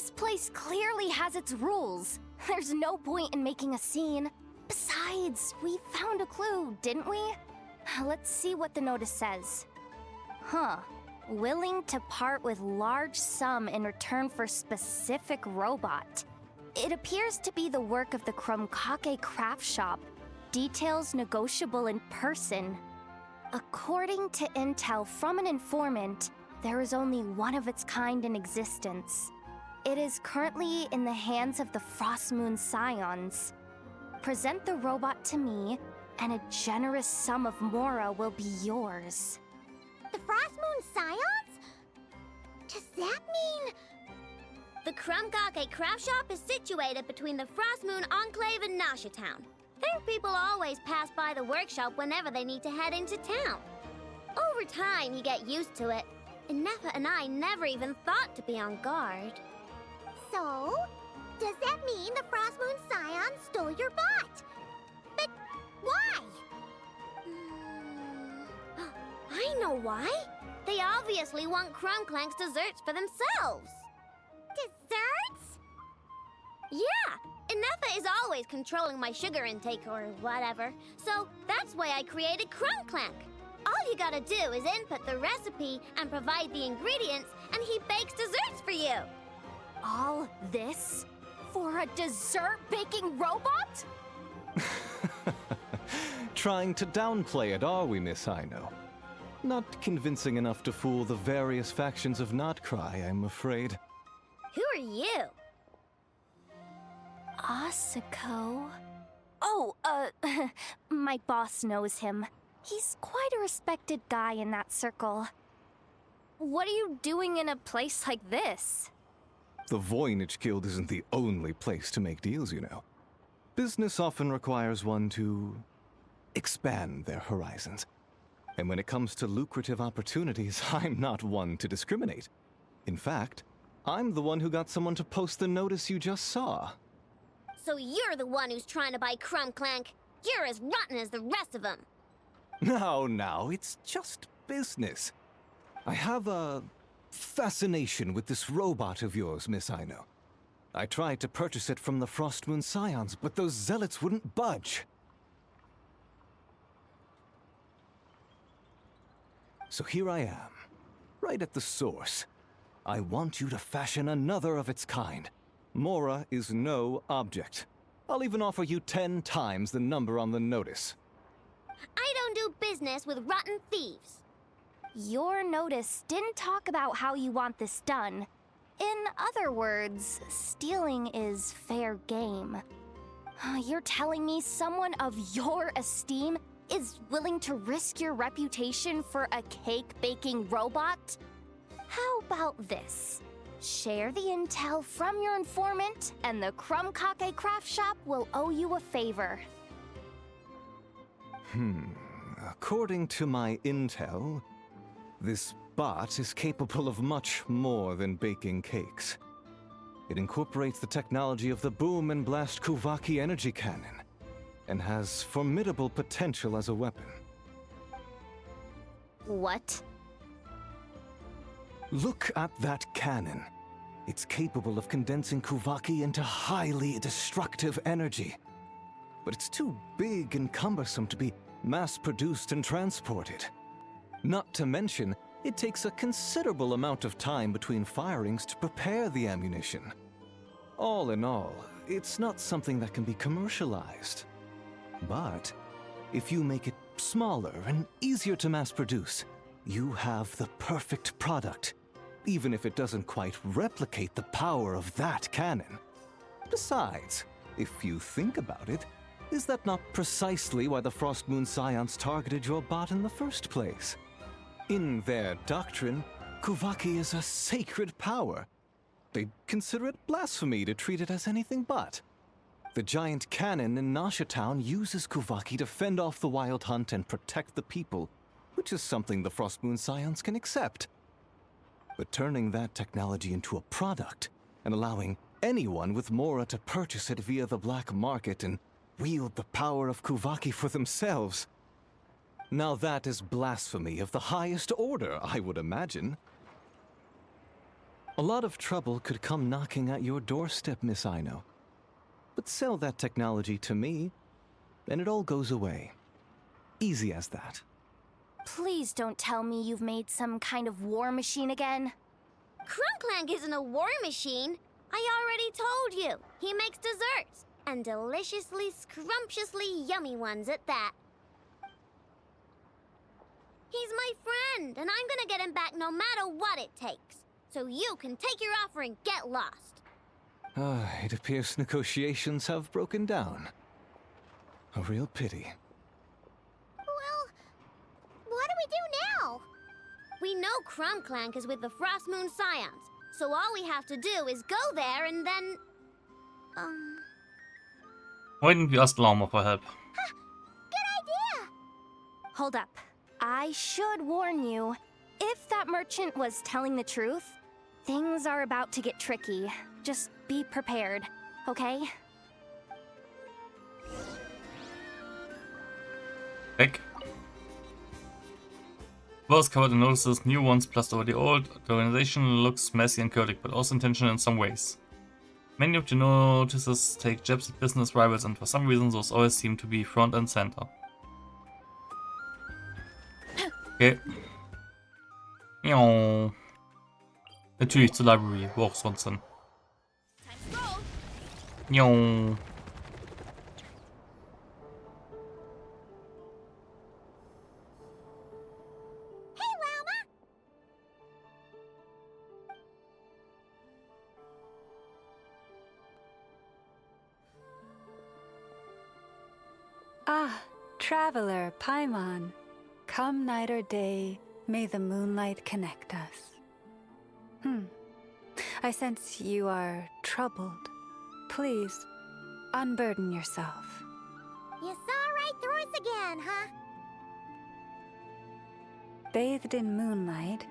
B: This place clearly has its rules. There's no point in making a scene. Besides, we found a clue, didn't we? Let's see what the notice says. Huh. Willing to part with large sum in return for specific robot. It appears to be the work of the Krumkake craft shop. Details negotiable in person. According to intel from an informant, there is only one of its kind in existence. It is currently in the hands of the Frostmoon Scions. Present the robot to me, and a generous sum of Mora will be yours.
E: The Frostmoon Scions? Does that mean...
B: The Krumkake craft shop is situated between the Frostmoon Enclave and Nasha Town. Their people always pass by the workshop whenever they need to head into town. Over time, you get used to it. And Nefa and I never even thought to be on guard.
E: So? Does that mean the Frostmoon Scions stole your bot? But why?
B: I know why. They obviously want Krumklank's desserts for themselves.
E: Desserts?
B: Yeah, and Nefa is always controlling my sugar intake or whatever, so that's why I created Krumklank. All you gotta do is input the recipe and provide the ingredients, and he bakes desserts for you. All this for a dessert baking robot?
M: Trying to downplay it, are we, Miss Aino? Not convincing enough to fool the various factions of Not Krai, I'm afraid.
B: Who are you? Asako? Oh, my boss knows him. He's quite a respected guy in that circle. What are you doing in a place like this?
M: The Voynich Guild isn't the only place to make deals, you know. Business often requires one to expand their horizons. And when it comes to lucrative opportunities, I'm not one to discriminate. In fact, I'm the one who got someone to post the notice you just saw.
B: So you're the one who's trying to buy Krumklank. You're as rotten as the rest of them.
M: No, it's just business. I have a fascination with this robot of yours, Miss Aino. I tried to purchase it from the Frostmoon Scions, but those zealots wouldn't budge. So here I am, right at the source. I want you to fashion another of its kind. Mora is no object. I'll even offer you 10 times the number on the notice.
B: I don't do business with rotten thieves. Your notice didn't talk about how you want this done. In other words, stealing is fair game. You're telling me someone of your esteem is willing to risk your reputation for a cake-baking robot? How about this? Share the intel from your informant, and the Krumkake craft shop will owe you a favor.
M: According to my intel, this bot is capable of much more than baking cakes. It incorporates the technology of the Boom and Blast Kuvaki energy cannon, and has formidable potential as a weapon.
B: What?
M: Look at that cannon. It's capable of condensing Kuvaki into highly destructive energy. But it's too big and cumbersome to be mass-produced and transported. Not to mention, it takes a considerable amount of time between firings to prepare the ammunition. All in all, it's not something that can be commercialized. But if you make it smaller and easier to mass-produce, you have the perfect product, even if it doesn't quite replicate the power of that cannon. Besides, if you think about it, is that not precisely why the Frostmoon Scions targeted your bot in the first place? In their doctrine, Kuvaki is a sacred power. They'd consider it blasphemy to treat it as anything but. The giant cannon in Nasha Town uses Kuvaki to fend off the wild hunt and protect the people, which is something the Frostmoon Scions can accept. But turning that technology into a product and allowing anyone with Mora to purchase it via the black market and wield the power of Kuvaki for themselves. Now that is blasphemy of the highest order, I would imagine. A lot of trouble could come knocking at your doorstep, Miss Ino. But sell that technology to me, and it all goes away. Easy as that.
B: Please don't tell me you've made some kind of war machine again. Crunklank isn't a war machine. I already told you. He makes desserts, and deliciously, scrumptiously yummy ones at that. He's my friend, and I'm gonna get him back no matter what it takes. So you can take your offer and get lost.
M: It appears negotiations have broken down. A real pity.
B: Well, what do we do now? We know Crunklank is with the Frostmoon Scions, so all we have to do is go there and then...
A: Why didn't we ask Lauma for help?
B: Good idea! Hold up. I should warn you. If that merchant was telling the truth, things are about to get tricky. Just be prepared, okay?
A: Back. Both covered and notices new ones plus over the old. The organization looks messy and chaotic, but also intentional in some ways. Many of the notices take jabs at business rivals, and for some reason those always seem to be front and center. Okay. Ja. Natürlich zur Library, wo auch sonst hin. Ja.
N: Ah, traveler, Paimon. Come night or day, may the moonlight connect us. I sense you are troubled. Please, unburden yourself.
E: You saw right through us again, huh?
N: Bathed in moonlight,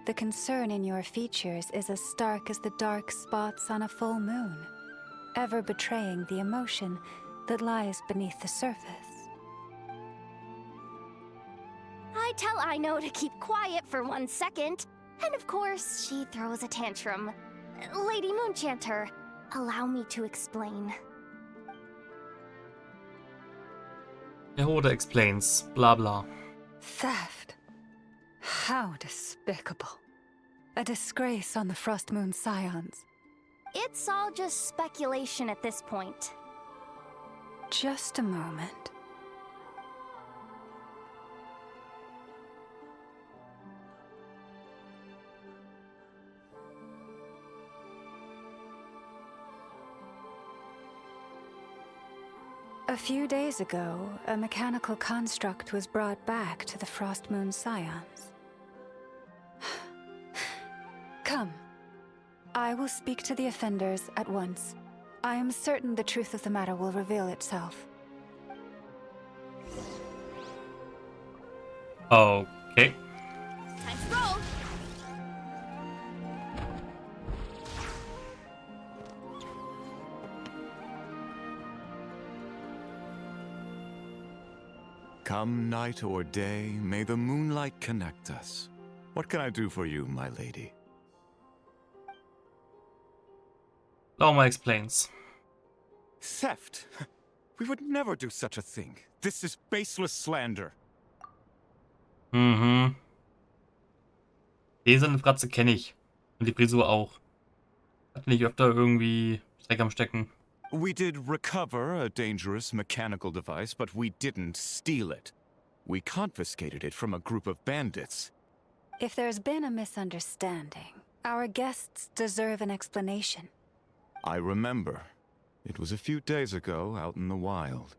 N: the concern in your features is as stark as the dark spots on a full moon, ever betraying the emotion that lies beneath the surface.
B: I tell Ino to keep quiet for 1 second, and of course, she throws a tantrum. Lady Moonchanter, allow me to explain.
A: Yehuda explains, blah blah.
N: Theft? How despicable. A disgrace on the Frostmoon Scions.
B: It's all just speculation at this point.
N: Just a moment. A few days ago, a mechanical construct was brought back to the Frostmoon Scions. Come. I will speak to the offenders at once. I am certain the truth of the matter will reveal itself.
A: Okay.
B: Time to roll!
O: Come night or day, may the moonlight connect us. What can I do for you, my lady?
A: Lauma explains.
O: Theft? We would never do such a thing. This is baseless slander.
A: Mhm. Diese Fratze kenne ich. Und die Frisur auch. Hat nicht öfter irgendwie Dreck am Stecken.
O: We did recover a dangerous mechanical device, but we didn't steal it. We confiscated it from a group of bandits.
N: If there's been a misunderstanding, our guests deserve an explanation.
O: I remember. It was a few days ago, out in the wild.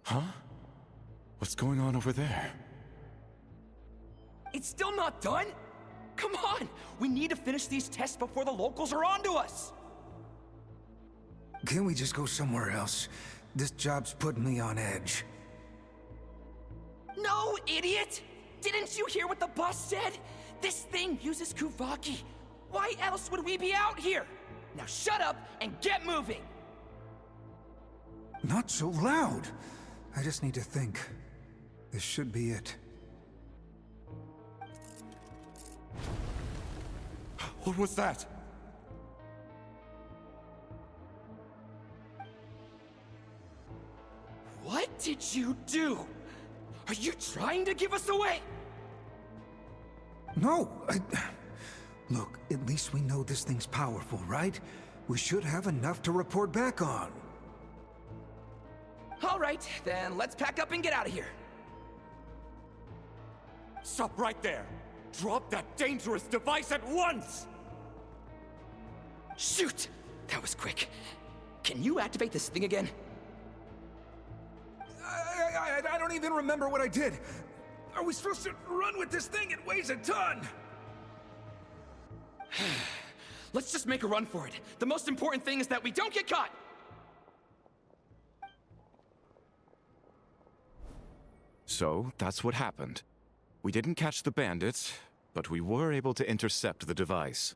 O: Huh? What's going on over there?
P: It's still not done? Come on! We need to finish these tests before the locals are onto us!
Q: Can't we just go somewhere else? This job's putting me on edge.
P: No, idiot! Didn't you hear what the boss said? This thing uses Kuvaki. Why else would we be out here? Now shut up and get moving!
Q: Not so loud! I just need to think. This should be it.
L: What was that?
P: What did you do? Are you trying to give us away?
Q: No, Look, at least we know this thing's powerful, right? We should have enough to report back on.
P: All right, then let's pack up and get out of here.
L: Stop right there! Drop that dangerous device at once!
P: Shoot! That was quick. Can you activate this thing again?
Q: I don't even remember what I did. Are we supposed to run with this thing? It weighs a ton!
P: Let's just make a run for it. The most important thing is that we don't get caught!
O: So, that's what happened. We didn't catch the bandits, but we were able to intercept the device.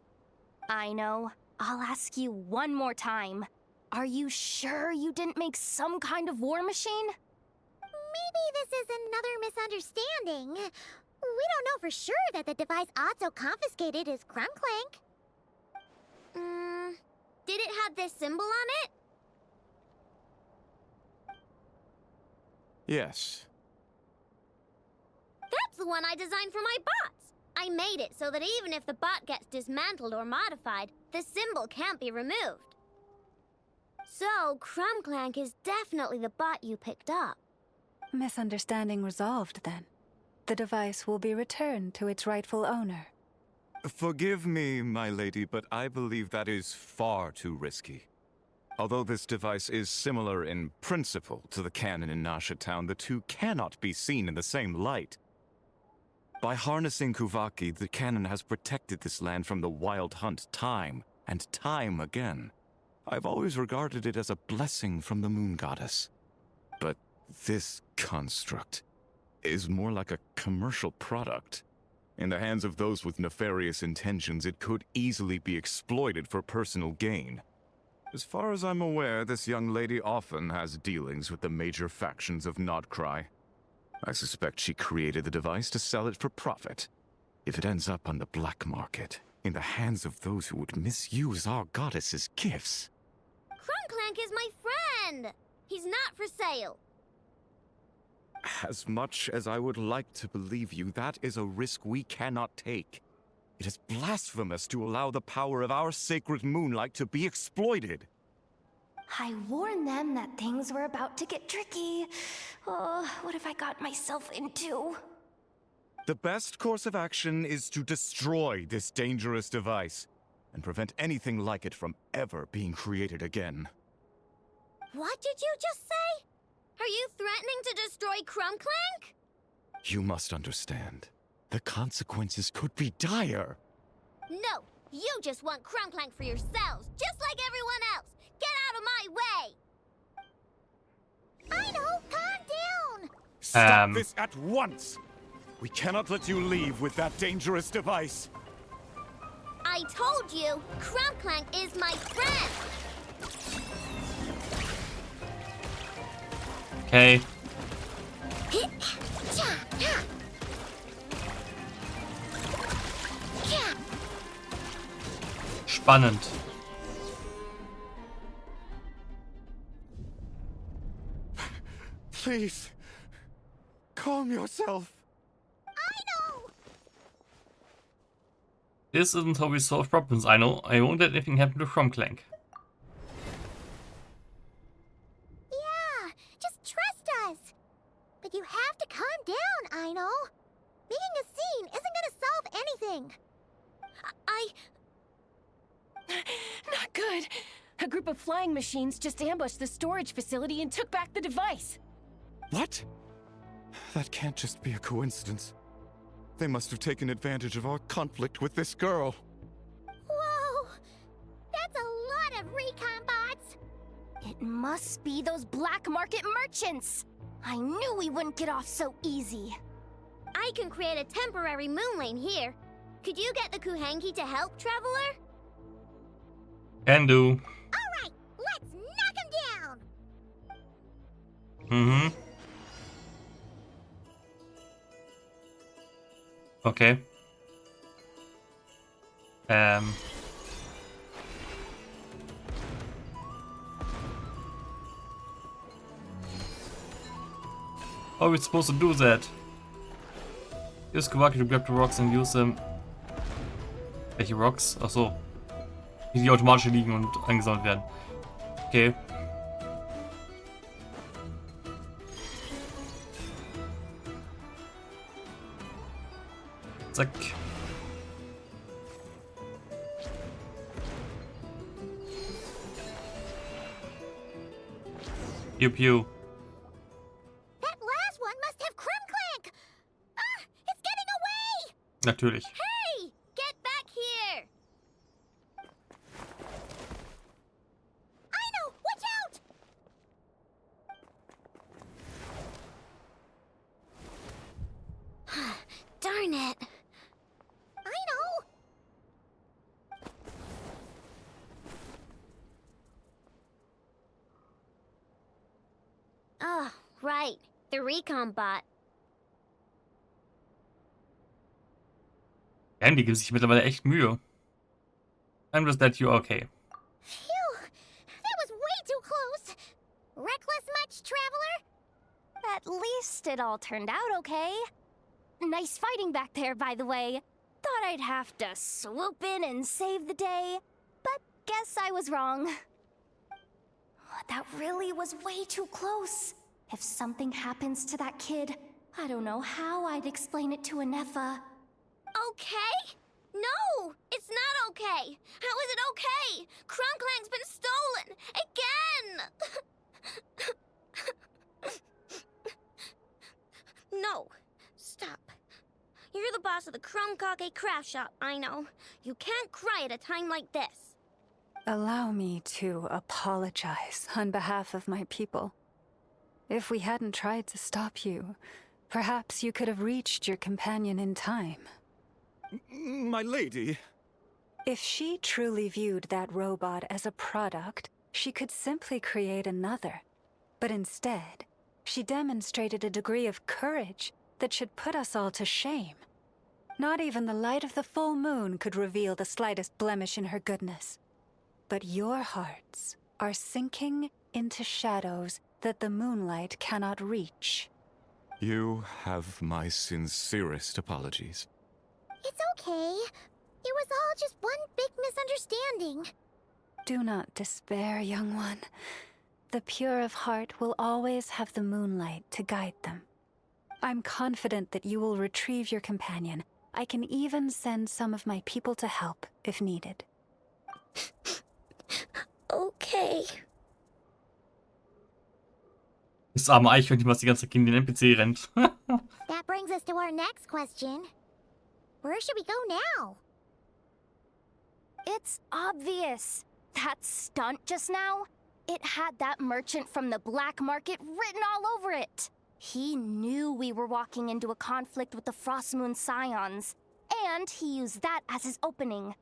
C: I know. I'll ask you one more time. Are you sure you didn't make some kind of war machine?
E: Maybe this is another misunderstanding. We don't know for sure that the device Otto confiscated is Crumb Clank. Did it have this symbol on it?
O: Yes.
E: That's the one I designed for my bots. I made it so that even if the bot gets dismantled or modified, the symbol can't be removed. So, Crumb Clank is definitely the bot you picked up.
N: Misunderstanding resolved, then. The device will be returned to its rightful owner.
O: Forgive me, my lady, but I believe that is far too risky. Although this device is similar in principle to the cannon in Nasha Town, the two cannot be seen in the same light. By harnessing Kuvaki, the cannon has protected this land from the wild hunt time and time again. I've always regarded it as a blessing from the moon goddess. But this construct is more like a commercial product. In the hands of those with nefarious intentions, it could easily be exploited for personal gain. As far as I'm aware, this young lady often has dealings with the major factions of Krai. I suspect she created the device to sell it for profit. If it ends up on the black market, in the hands of those who would misuse our goddess's gifts...
E: Crumb Clank is my friend! He's not for sale.
O: As much as I would like to believe you, that is a risk we cannot take. It is blasphemous to allow the power of our sacred moonlight to be exploited.
C: I warned them that things were about to get tricky. Oh, what have I got myself into?
O: The best course of action is to destroy this dangerous device and prevent anything like it from ever being created again.
E: What did you just say? Are you threatening to destroy Crumb Clank?
O: You must understand. The consequences could be dire.
E: No, you just want Crumb Clank for yourselves, just like everyone else. Get out of my way! I know, calm down!
L: Stop this at once! We cannot let you leave with that dangerous device.
E: I told you, Crumb Clank is my friend!
A: Okay. Spannend.
L: Please, calm yourself.
E: I know.
A: This isn't how we solve problems, I know. I won't let anything happen to Crumb Clank.
E: Yeah, just trust us. But you have to calm down, I know. Making a scene isn't gonna solve anything.
R: Not good. A group of flying machines just ambushed the storage facility and took back the device.
O: What? That can't just be a coincidence. They must have taken advantage of our conflict with this girl.
E: Whoa! That's a lot of recon bots!
C: It must be those black market merchants! I knew we wouldn't get off so easy.
E: I can create a temporary moon lane here. Could you get the Kuhangi to help, Traveler?
A: Can do.
E: Alright, let's knock him down!
A: Mm-hmm. Okay. How are we supposed to do that? Use Kawaki to grab the rocks and use them. Welche Rocks? Achso. Die automatisch liegen und eingesammelt werden. Okay. Zack. Pew pew.
B: That last one must have Krumklank! Ah, it's getting away!
A: Natürlich.
E: Hey! Get back here!
B: I know! Watch out!
E: Darn it.
B: I know!
E: Oh, right. The recon bot.
A: Ja, die geben sich mittlerweile echt Mühe. I'm just that you're okay.
B: Phew! That was way too close! Reckless much, traveler?
C: At least it all turned out okay. Nice fighting back there, by the way. Thought I'd have to swoop in and save the day, but guess I was wrong. That really was way too close. If something happens to that kid, I don't know how I'd explain it to Anefa.
E: Okay? No! It's not okay! How is it okay? Krumklank's been stolen! Again! No. Stop. You're the boss of the Krumkake craft shop, I know. You can't cry at a time like this.
N: Allow me to apologize on behalf of my people. If we hadn't tried to stop you, perhaps you could have reached your companion in time.
M: My lady.
N: If she truly viewed that robot as a product, she could simply create another. But instead, she demonstrated a degree of courage that should put us all to shame. Not even the light of the full moon could reveal the slightest blemish in her goodness. But your hearts are sinking into shadows that the moonlight cannot reach.
O: You have my sincerest apologies.
B: It's okay. It was all just one big misunderstanding.
N: Do not despair, young one. The pure of heart will always have the moonlight to guide them. I'm confident that you will retrieve your companion. I can even send some of my people to help, if needed.
E: Okay.
A: Das arme Eichhörnchen, was die ganze Zeit gegen den NPC rennt.
B: That brings us to our next question. Where should we go now?
C: It's obvious. That stunt just now, it had that merchant from the black market written all over it. He knew we were walking into a conflict with the Frostmoon Scions, and he used that as his opening.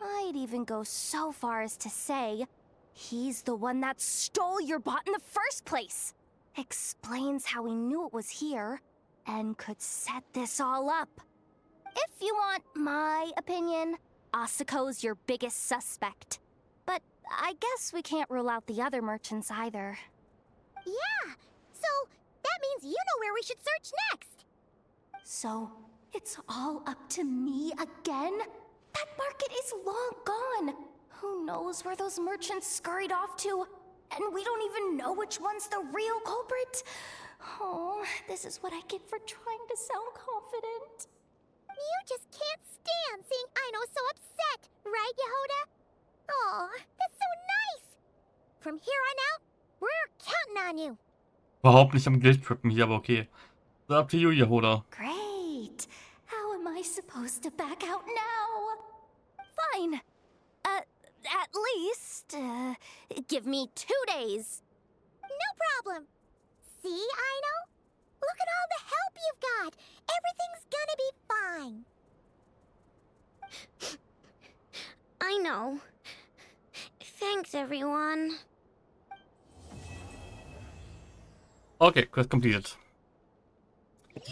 C: I'd even go so far as to say, he's the one that stole your bot in the first place. Explains how he knew it was here, and could set this all up. If you want my opinion, Asuko's your biggest suspect. But I guess we can't rule out the other merchants either.
B: Yeah, so that means you know where we should search next.
C: So, it's all up to me again? That market is long gone. Who knows where those merchants scurried off to? And we don't even know which one's the real culprit. Oh, this is what I get for trying to sound confident.
B: You just can't stand seeing Aino so upset, right, Yehoda? Aw, that's so nice! From here on out, we're counting on you.
A: Überhaupt nicht am Guild-Trippen hier, aber okay. It's up to you, Yehoda.
C: Great. How am I supposed to back out now? Fine. At least, give me 2 days.
B: No problem. See, Aino? Look at all the help you've got. Everything's gonna be fine.
E: I know. Thanks, everyone.
A: Okay, Quest completed.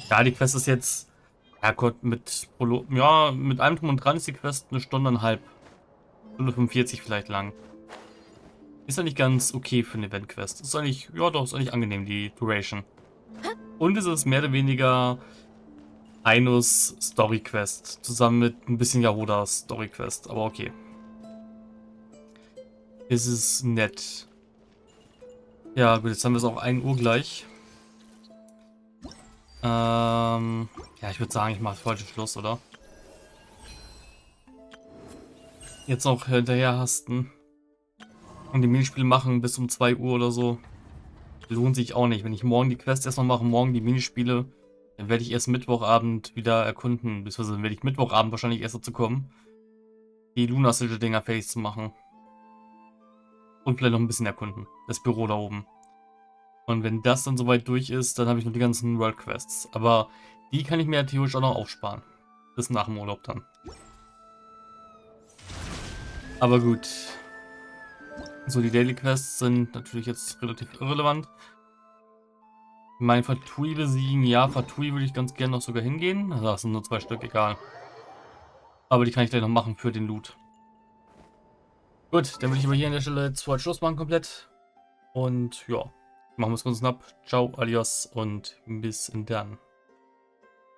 A: Ja, die Quest ist jetzt... Ja Gott, mit allem drum und dran ist die Quest 1,5 Stunden. Stunde 45 vielleicht lang. Ist eigentlich ganz okay für eine Event-Quest. Ist eigentlich, ja doch, ist eigentlich angenehm, die Duration. Und es ist mehr oder weniger Ainus Story-Quest. Zusammen mit ein bisschen Yahodas Story-Quest. Aber okay. Es ist nett. Ja gut, jetzt haben wir es auch 1 Uhr gleich. Ja, ich würde sagen, ich mache für heute Schluss, oder? Jetzt noch hinterher hasten. Und die Minispiele machen bis um 2 Uhr oder so. Lohnt sich auch nicht. Wenn ich morgen die Quest erstmal mache, morgen die Minispiele, dann werde ich erst Mittwochabend wieder erkunden. Beziehungsweise werde ich Mittwochabend wahrscheinlich erst dazu kommen, die Luna-Dinger fertig zu machen. Und vielleicht noch ein bisschen erkunden. Das Büro da oben. Und wenn das dann soweit durch ist, dann habe ich noch die ganzen World Quests. Aber die kann ich mir ja theoretisch auch noch aufsparen. Bis nach dem Urlaub dann. Aber gut. So, die Daily Quests sind natürlich jetzt relativ irrelevant. Mein Fatui besiegen. Ja, Fatui würde ich ganz gerne noch sogar hingehen. Also, das sind nur 2 Stück, egal. Aber die kann ich gleich noch machen für den Loot. Gut, dann würde ich aber hier an der Stelle jetzt heute Schluss machen komplett. Und ja, machen wir es ganz knapp. Ciao, adios und bis dann.